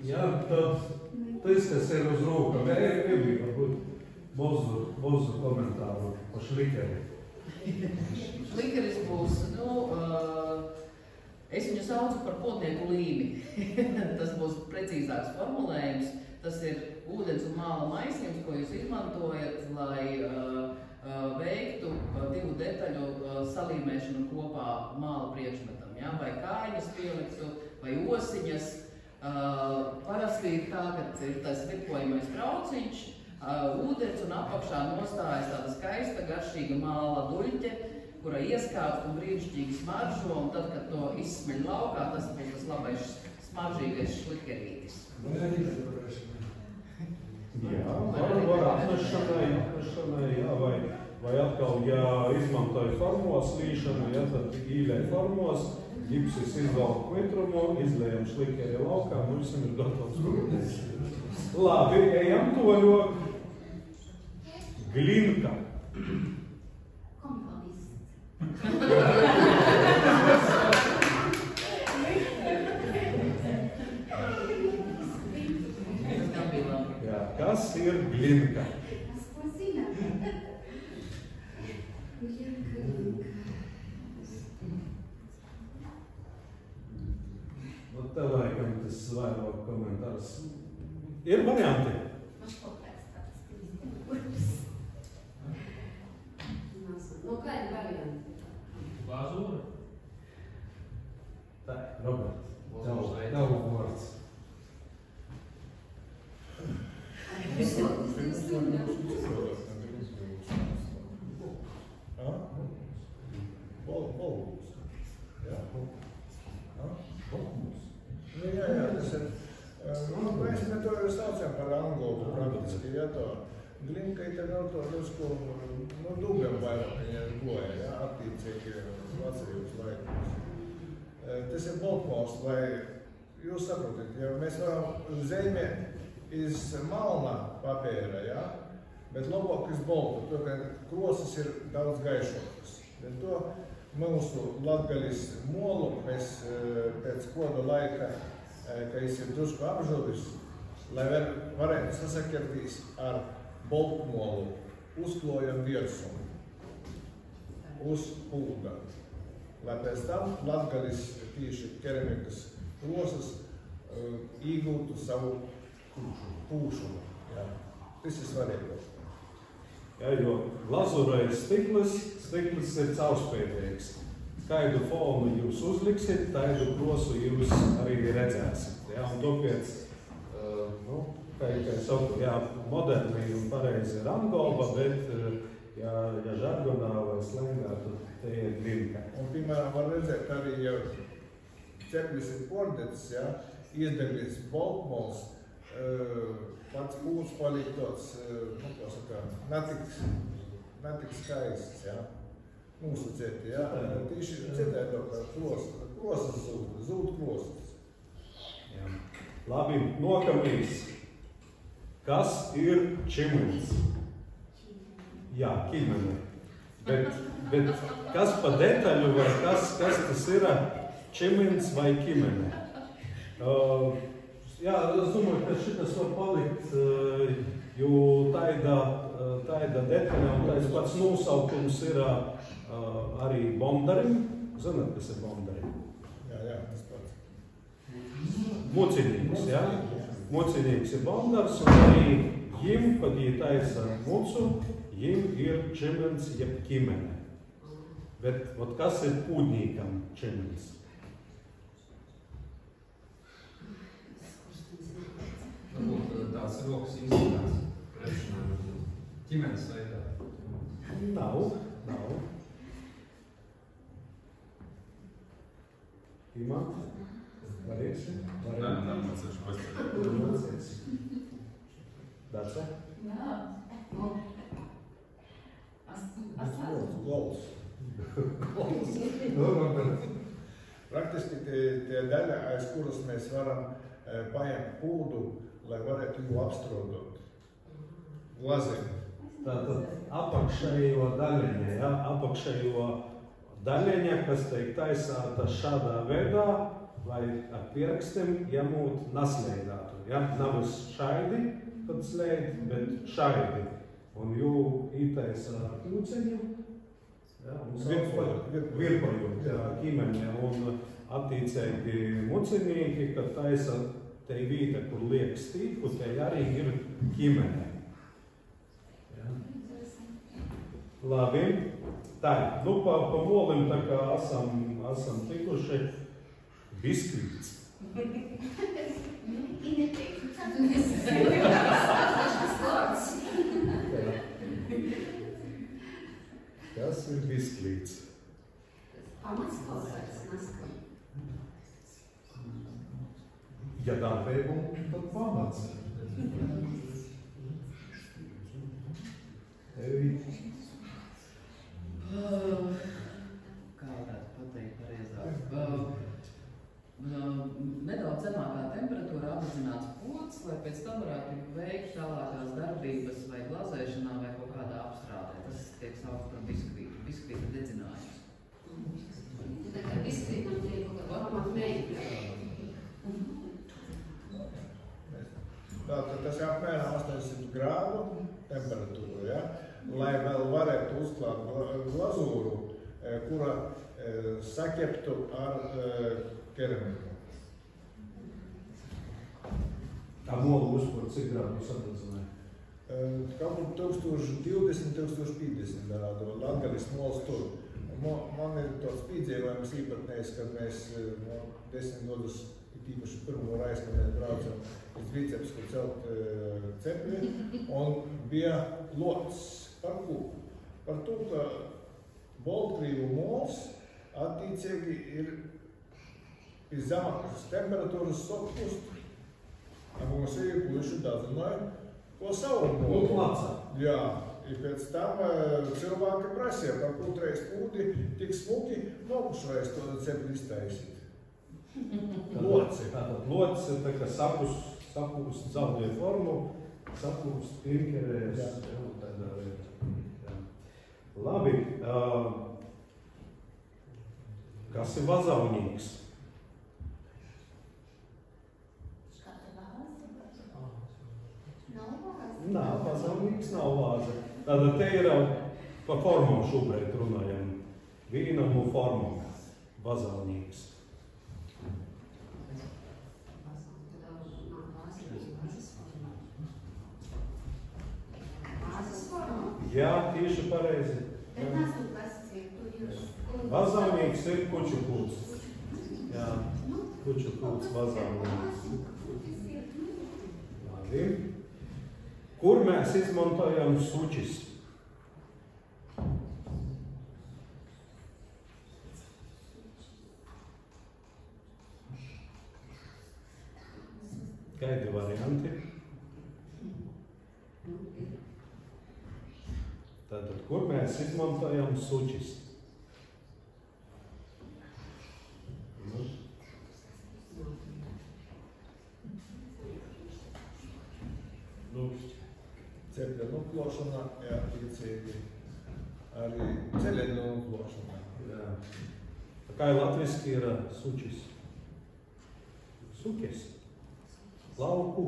Jā, tad tas, kas ir uz rūka, bija varbūt mozu komentāru par šlikeri.
Šlikeris būs, es viņu saucu par potnieku līmi. Tas būs precīzāks formulējums. Tas ir ūdens un māla maisījums, ko jūs izmantojat, lai veiktu divu detaļu salīmēšanu kopā māla priekšmetam. Ja? Vai kājas pieliktu, vai osiņas. Parasti ir tā, ka ir tas ripojamais trauciņš, ūdens un apakšā nostājas tāda skaista, garšīga māla duļķe, kura ieskāpst un brīnišķīgi smaržo, un tad, kad to izsmeļ laukā, tas būs tas labais smaržīgais šlikerītis.
Jā, var apnešanai, jā, vai atkal, ja izmantoja formos līšanu, ja, tad īļai formos, ģipsis izvalk mitrumu, izlējam šlikeri laukā, mums ir gatavs grūties. Labi, ejam toļok. Glinka. Jā, kas ir glinka? Tā laikam tas vairāk komentārs. Ir varianti?
Kādi varianti?
Glazūra?
Tā, Robert, tev vārds.
Jā, tas ir. Mēs to saucam par angolu praktiski, ja to glinka ir to drusku, dubļam vairāk viņa goja, ja, attīcīgi vecajos laikos. Tas ir boltmols, vai jūs saprotat, ja mēs varam zeimēt iz malna papēra, ja, bet labāk iz boltu, to, ka krosas ir daudz gaišokas. Bet to mūsu latgalis molu mēs pēc koda laika, ka es ir drusku apžuvis, lai varētu sasakirtīs ar boltmolu, uzklojam viersumu uz pūga, lai pēc tam latgalis tīši keramikas krosas iegūtu savu pūšumu. Jā. Tas ir svarīgi.
Jā, jo glazūrais stiklis ir caurspēdīgs. Kādu fonu jūs uzliksiet, tādu krosu jūs arī redzēsiet. Jā, un tāpēc, kā es saku, jā, moderni un pareizi ir angoba, bet, ja žargonā vai slengā, tad te ir glinka.
Un, piemēram, var redzēt arī, ja cepļus ir pordecis, ja, iedeglis boltmols, pats pūts palīk tāds, nu, kā saka, netik skaists, ja, mūsu ceti, ja, tīši cetē to kā klosas zūd klosas.
Jā. Labi, nokamīs. Kas ir čimens? Jā, ķimene. Bet kas pa detaļu vai kas tas ir čimens vai ķimene? Jā, es domāju, ka šitas var palikt, jo taida detaļa un tais pats nosaukums ir arī bomdarim. Zināt, kas ir bomdarim?
Jā, tas pats.
Mucinīgs, jā? Mucinīgs ir bomdars un arī jim, kad jī taisa mucu, jim ir čimens jeb ķimene. Bet kas ir pūdnīkam čimens?
Varbūt tāds rokas izskatās. Ķimenes veidā.
Nav. Imant? Varēsi?
Mācīšu pastāvēt.
Dace?
Jā.
Gols. Praktiski tie daļa, aiz kuras mēs varam paņemt pūdu, lai varētu viņu apstrodot. Glazīt.
Tātad apakšējo daļiņa, ja? Apakšējo daļiņa, kas teik taisāta šādā veidā, vai ar pierakstiem jāmūt naslēdātu. Ja? Nav šaidi, tad slēd, bet šaidi. Un jū ītaisa ar pūceņu, ja? Virpojot, ķimeņa. Un attīcēti mucinīki, kad taisa te vīta, kur liek stīku, te arī ir ķimeņa. Ja? Labi. Tā, nu pa molim tā kā esam tikuši biskvīts. Kas ir biskvīts?
Pamats klausās, neskan.
Ja tā teikumu, tad pamats.
Kā varētu pateikt pareizāk? Nedaudz zemākā temperatūra apzināts pods, lai pēc tam varētu veikt tālākās darbības vai glazēšanā vai kaut kādā apstrādē. Tas tiek saukt par biskvīta dedzinājums.
Tā kā biskvītam tiek kaut kā pamat mēģināt.
Tātad tas ir apmēram 800 grādu temperatūra, ja? Lai vēl varētu uzklāt glazūru, kura sakeptu ar keramiku.
Tā molu uzpūr, cik grādu jūs atdedzināja?
Kaut kur 1020–1050 grādu, Latgalis mols tur. Man ir tāds pīdzējums īpatnējs, kad mēs 10 gadus, tīpaši pirmo reizi, kad mēs braucam uz Viceps, kur celt cepļi, un bija lots. Par ko? Par to, ka Baltkrievu mols attiecīgi ir pie zemākas temperatūras sokust, a mums ir puiši dadzināja ko savu molu. Jā, i pēc tam cilvēki prasīja, par kutreiz pūdi tik smuki nokušreiz to cepļi iztaisīt. Loci.
Tātad locis ir tā kā sapūst zaudēja formu, sapūst klinkerēs. Labi. Kas ir vazaunīgs? Nav, vazaunīgs nav vāze. Tātad te ir pa formām šobrīd runājam. Vīnamu formām. Vazaunīgs. Jā, tieši pareizi. Vazaunīgs ir kuču kūts. Jā, kuču kūts vazaunīgs. Labi. Kur mēs izmantojam sučis? Kādi varianti? Tātad, kur mēs izmantojam sučis?
Cepļa nuklošana, jā, tiecīgi arī ceļeņu nuklošana.
Jā. Kā latviski ir sučis? Sukis. Lauku.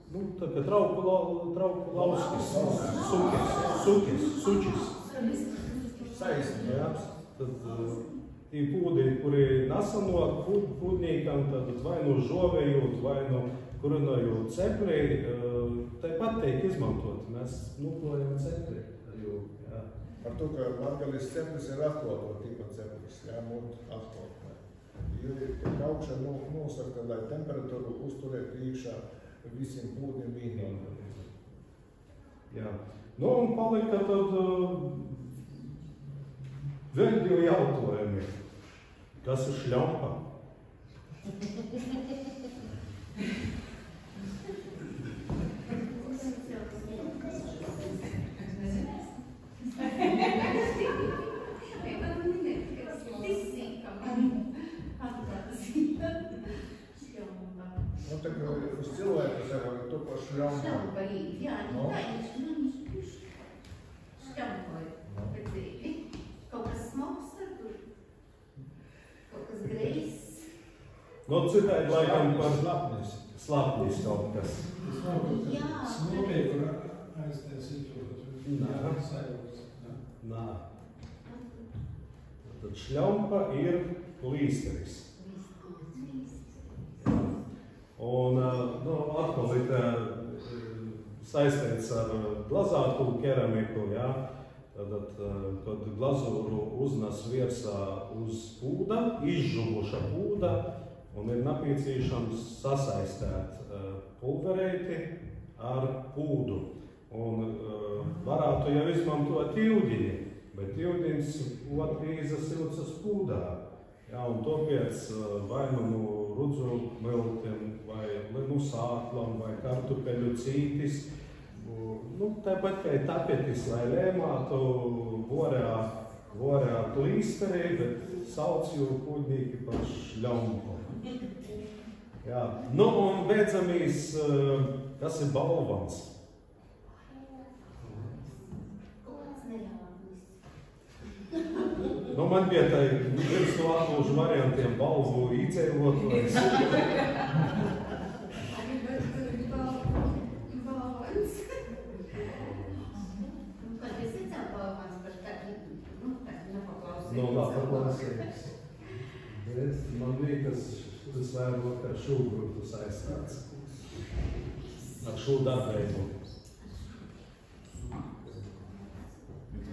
Nu, tā kā trauku lauskis. Sukis. Sučis.
Saisni, jā.
Tad tī pūdi, kuri nasanot pūdnīkam, tad vai nu žovējot, vai nu kurinojot cepli, tāpat tiek izmantot. Mēs nuklojam cepli. Jā.
Par to, ka Latgalis ceplis ir atklāto tipa ceplis, jā, mūt atklātnē. Jo ir augšā nosaka, lai temperatūru uzturētu iekšā visiem pūdiem vienīgi.
Jā. Nu, un palika tad vēl divi jautājumi. Kas ir šļampa?
Nu, tā kā uz cilvēku ar to pašu ļaunu.
Jā, tā viņš šķampoja pēc dzīvi. Kaut kas smogs ar tur, kaut kas grejs.
No citādi laikam par slapnis kaut kas.
Jā.
Smokēja, kur aiztaisīt to, sajūtas.
Nā. Tad šļampa ir līsteris. Un atkal ir saistīts ar glazātu keramiku, jā. Tad glazūru uznes virsā uz pūda, izžuvuša pūda, un ir nepieciešams sasaistēt pulvereiti ar pūdu. Un varētu jau izmantot ūdeni, bet ūdens otrīza silcas pūdā. Jā, un tāpēc vai nu rudzu miltiem, vai limu sāklam, vai kartupeļu cītis, nu, tāpat kā tapetis, lai lēmātu vorā klīsterī, bet sauc jau pūdnīgi par šļampu. Jā, nu, un beidzamīs, kas ir balvans? Nu, man bija tā viens no atlūžu variantiem balvu īcēlotājs.
Arī balvans. Kad es iecēlu balvans par tādu, nepaklausīju.
Nu, paklausījums. Bet man liekas, tas vairāk ar šūgrupu saistāts. Ar šo darbējumu.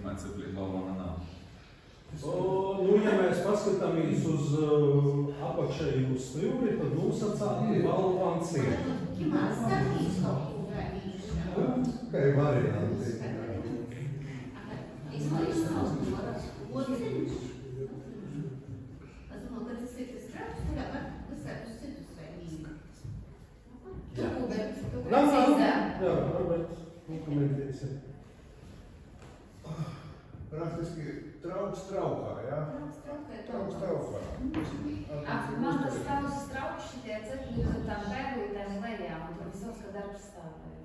Man ceplīt balvana nav.
Nu, ja mēs paskatāmies uz apakšēju uz stūri, tad nosacāti balvans ir.
Kimās skatīs kaut ko gaidīšā.
Kā ir varianti?
Otrīņš. Es domāju, ka tas ir tas krāps, kurā var visēt uz citus vainīgi.
Jā.
Tu
Jā,
precīzē.
Robert, komentēsim.
Praktiski trauks traukā, jā? Trauks traukā.
Man tas tavs trauks šitie cepļi uz tām pēglītēm lejā, un tur visos, ka darbs stāvēja.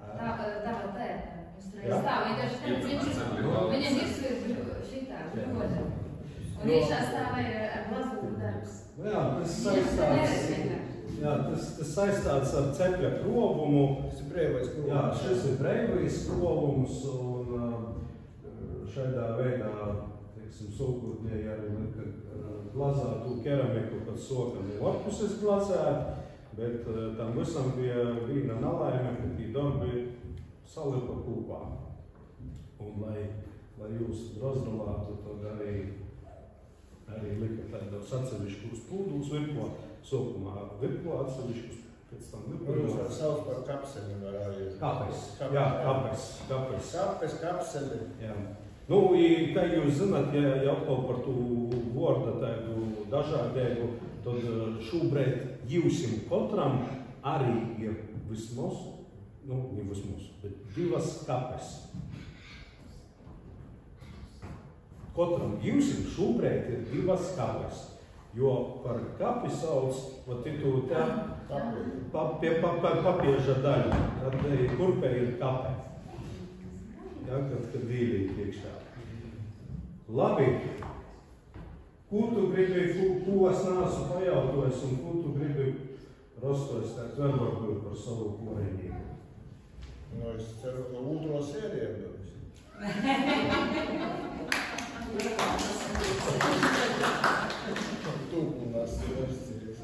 Tava tēta. Stāv vienkārši viņam visu ir šitā, žoda. Un iekšā stāvēja ar glazūru darbs.
Jā, tas saistāts ar cepļa krovumu.
Tas ir breivais krovums.
Jā, šis ir breivais krovums, un šādā veidā, teiksim, sūkotņēji arī glazātu keramiku, kad sokam ir orpuses glazēt, bet tam visam bija vīna nalaime, ka tī darbi salipa kūpā. Un, lai jūs drozdolātu, tad arī lika tādos atsevišķus pūdus virpo, sokumā virpo atsevišķus, pēc tam virpo.
Jūs sauc par kapseli var arī.
Kapes. Jā, kapes.
Kapseli.
Jā. Nu, kā jūs zināt, ja atkal par to vārdu tādu dažādēgu, tad šobrīd jūsim katram arī ir vismaz, ne vismaz, bet 2 kapes. Katram jumsim šobrīd ir 2 kapes, jo par kapi sauc tu tā papieža daļu, tad kurpē ir kape. Ja, kad dīlīt iekšā. Labi, ko tu gribi, ko es neesmu pajautojis un ko tu gribi rastos tēt vēl varbūt par savu korenību?
Nu, es ceru, ka otro sēriju būs. Tūpumās versijas.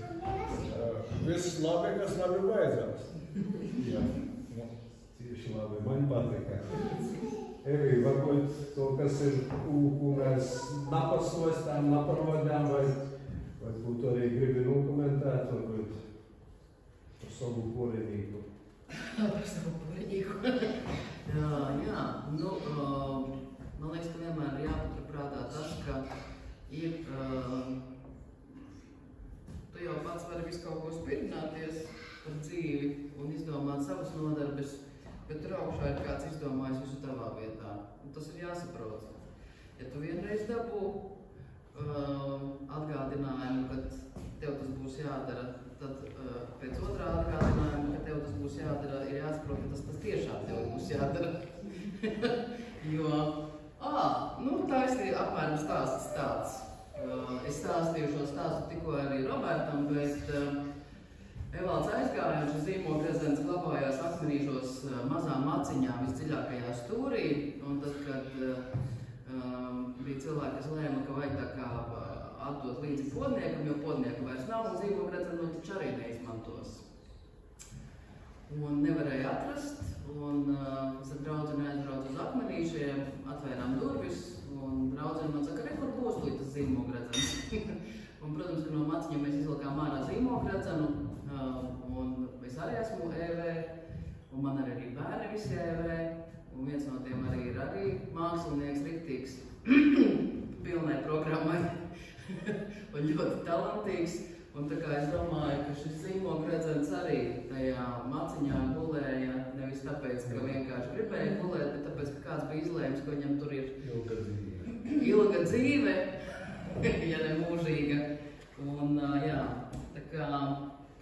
Viss labi, kas labi beidzās. Jā.
Tieši labi, man patika. Evi, varbūt to, kas ir, ko mēs napasostām, naparodām, vai ko tu arī gribi nokomentēt, varbūt par savu korenību.
Par savu korenību. Jā, nu, man liekas, ka vienmēr ir jāpaturprātā tas, ka ir, tu jau pats vari visu kaut ko spirināties par dzīvi un izdomāt savas nodarbes, bet tur augšā ir kāds izdomājis visu tavā vietā. Un tas ir jāsaprot. Ja tu vienreiz dabū atgādinājumu, ka tev tas būs jādara, tad pēc otrā atgādinājuma, ka tev tas būs jādara, ir jāsaprot, ka tas tiešām tev būs jādara. Jo, nu tā ir apmēram stāsts tāds. Es stāstīju šo stāstu tikko arī Robertam, bet Evalds aizgāja, un šis zīmoglezens glabājās akmenīšos mazām maciņām visdziļākajā stūrī, un tad, kad bija cilvēki, kas lēma, ka vajag tā kā atdot līdzi podniekam, jo podnieku vairs nav, un zīmoglezenu taču arī neizmantos. Un nevarēja atrast, un es ar draudzeni aizbraucu uz akmenīšiem, atvērām durvis, un draudzene man saka, kur būs līdz tas zīmoglezens. Un, protams, ka no maciņiem mēs izvilkām ārā zīmoglezenu, un es arī esmu EV, un man arī bērni visi EV, un viens no tiem arī ir arī mākslinieks riktīgs, pilnai programmai, un ļoti talantīgs. Un tā kā es domāju, ka šis zīmoglezens arī tajā maciņā gulēja, nevis tāpēc, ka vienkārši gribēja gulēt, bet tāpēc, ka kāds bija izlēms, ka viņam tur ir ilga dzīve, ja ne mūžīga. Un jā, tā kā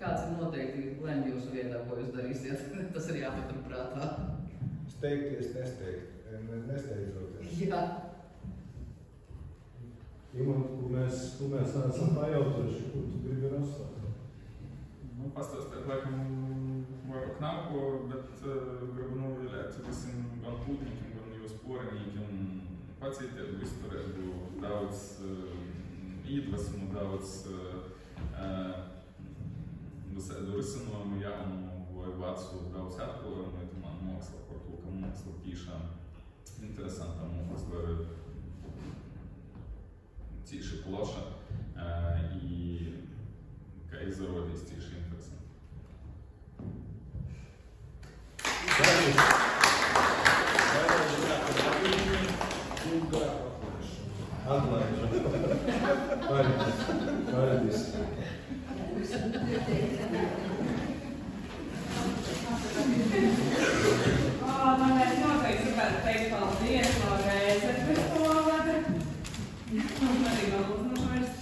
kāds ir noteikti lēm jūsu vietā, ko jūs darīsiet, tas ir jāpaturprātā.
Steigties, nesteidzoties.
Jā.
Imant, ko mēs neesam pajautojuši, ko tu gribi rastot?
Nu, pastāstīt, laikam, vairāk nav ko, bet gribu novēlēt visiem gan pūtniekiem, gan jūs porenīkiem pacīties, visturēt daudz iedvesmu, daudz visādu risinājumu, jaunu vai vecu, daudz atklājumu, et man māksla par to, ka māksla tīšām interesanta māksla ir tīši plaša i kā izrādīs tīši interesanti.
Paldies.
Man mēs noteikti gribētu teikt paldies no reizes par to vada. Arī vēl uzmanības.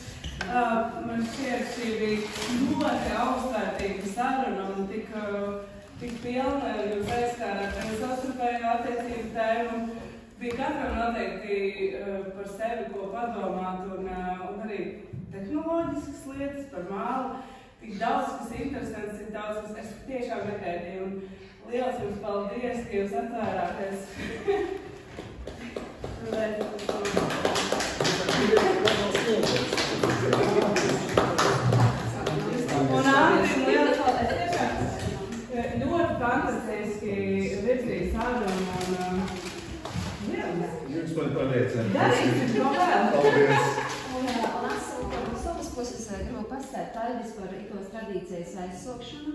Man šķiet, šī bija ļoti augstvērtīga saruna un tik pilna, jūs aizskārāt arī savstarpējo attiecību tēmu. Bija katram noteikti par sevi ko padomāt un arī tehnoloģiskas lietas par mālu. Tik daudz, kas interesants, tik daudz, kas es tiešām nepētīju. Un liels jums paldies, ka jūs atvērāties. Un Andrim liels paldies tiešām ļoti fantastiski virzīja sarunu un
Jums man paliecina.
darīsim to vēl.
Paldies.
Un esmu no savas puses gribu pastāstīt Aidis par ikos tradīcijas aizsokšanu.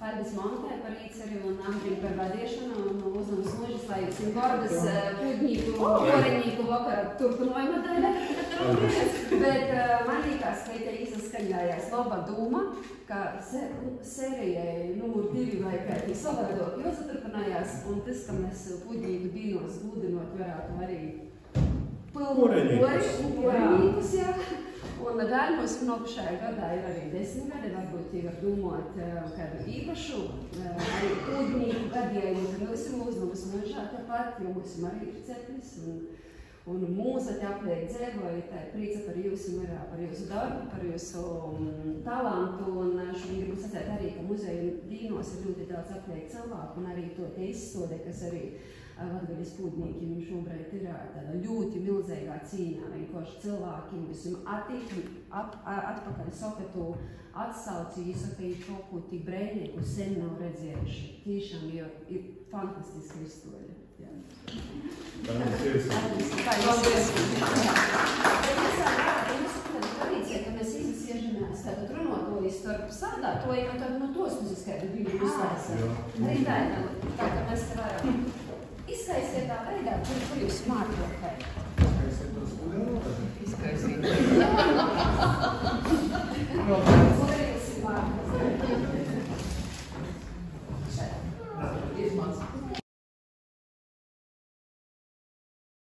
Aidis montē par īceri un Andrim par vadīšanu un uzņemas mūžas, lai noslēgsim Gordas puģņīku, koreņīku vakara turpinājuma daļa. Bet man liekas, ka te izskaņājās laba doma, ka sērijai numur 2 vai kā tī savādāk jāsaturpinājās, un tas, ka mēs puģņīku dīnos gludinot varētu arī koreņīkus, jā. Un vēl mums nākušajā gadā ir arī 10 gadi, varbūt jau var domāt kādu īpašu, arī puģņīku gadījumu, ka mēs mūsdamas mūžā tāpat, jo mums arī ir ceplis un mūsu apliek dzēvoja, tā ir prīca par jūsu darbu, par jūsu talantu, un šodien gribu sacēt arī, ka muzeju dīnos ir ļoti daudz apliek cilvēku, un arī to te izstode, kas arī Latgaļas puģņīkiem šobrīd ir tāda ļoti milzīgā cīņā, vienkārši cilvēkiem visam atpakaļ saka to atsauci, saka, ir kaut ko tik brēnieku sen nav redzējuši. Tiešām ir fantastiska izstoļa.
Paldies!
Paldies! Ka mēs izsiežamies tātad runotojas starp sādātojiem, un tad no tos mums izskaidru brīdi uztaisam. Arī tā, ka mēs te varam izskaistiet tā veidā, kur jūs mārķokē.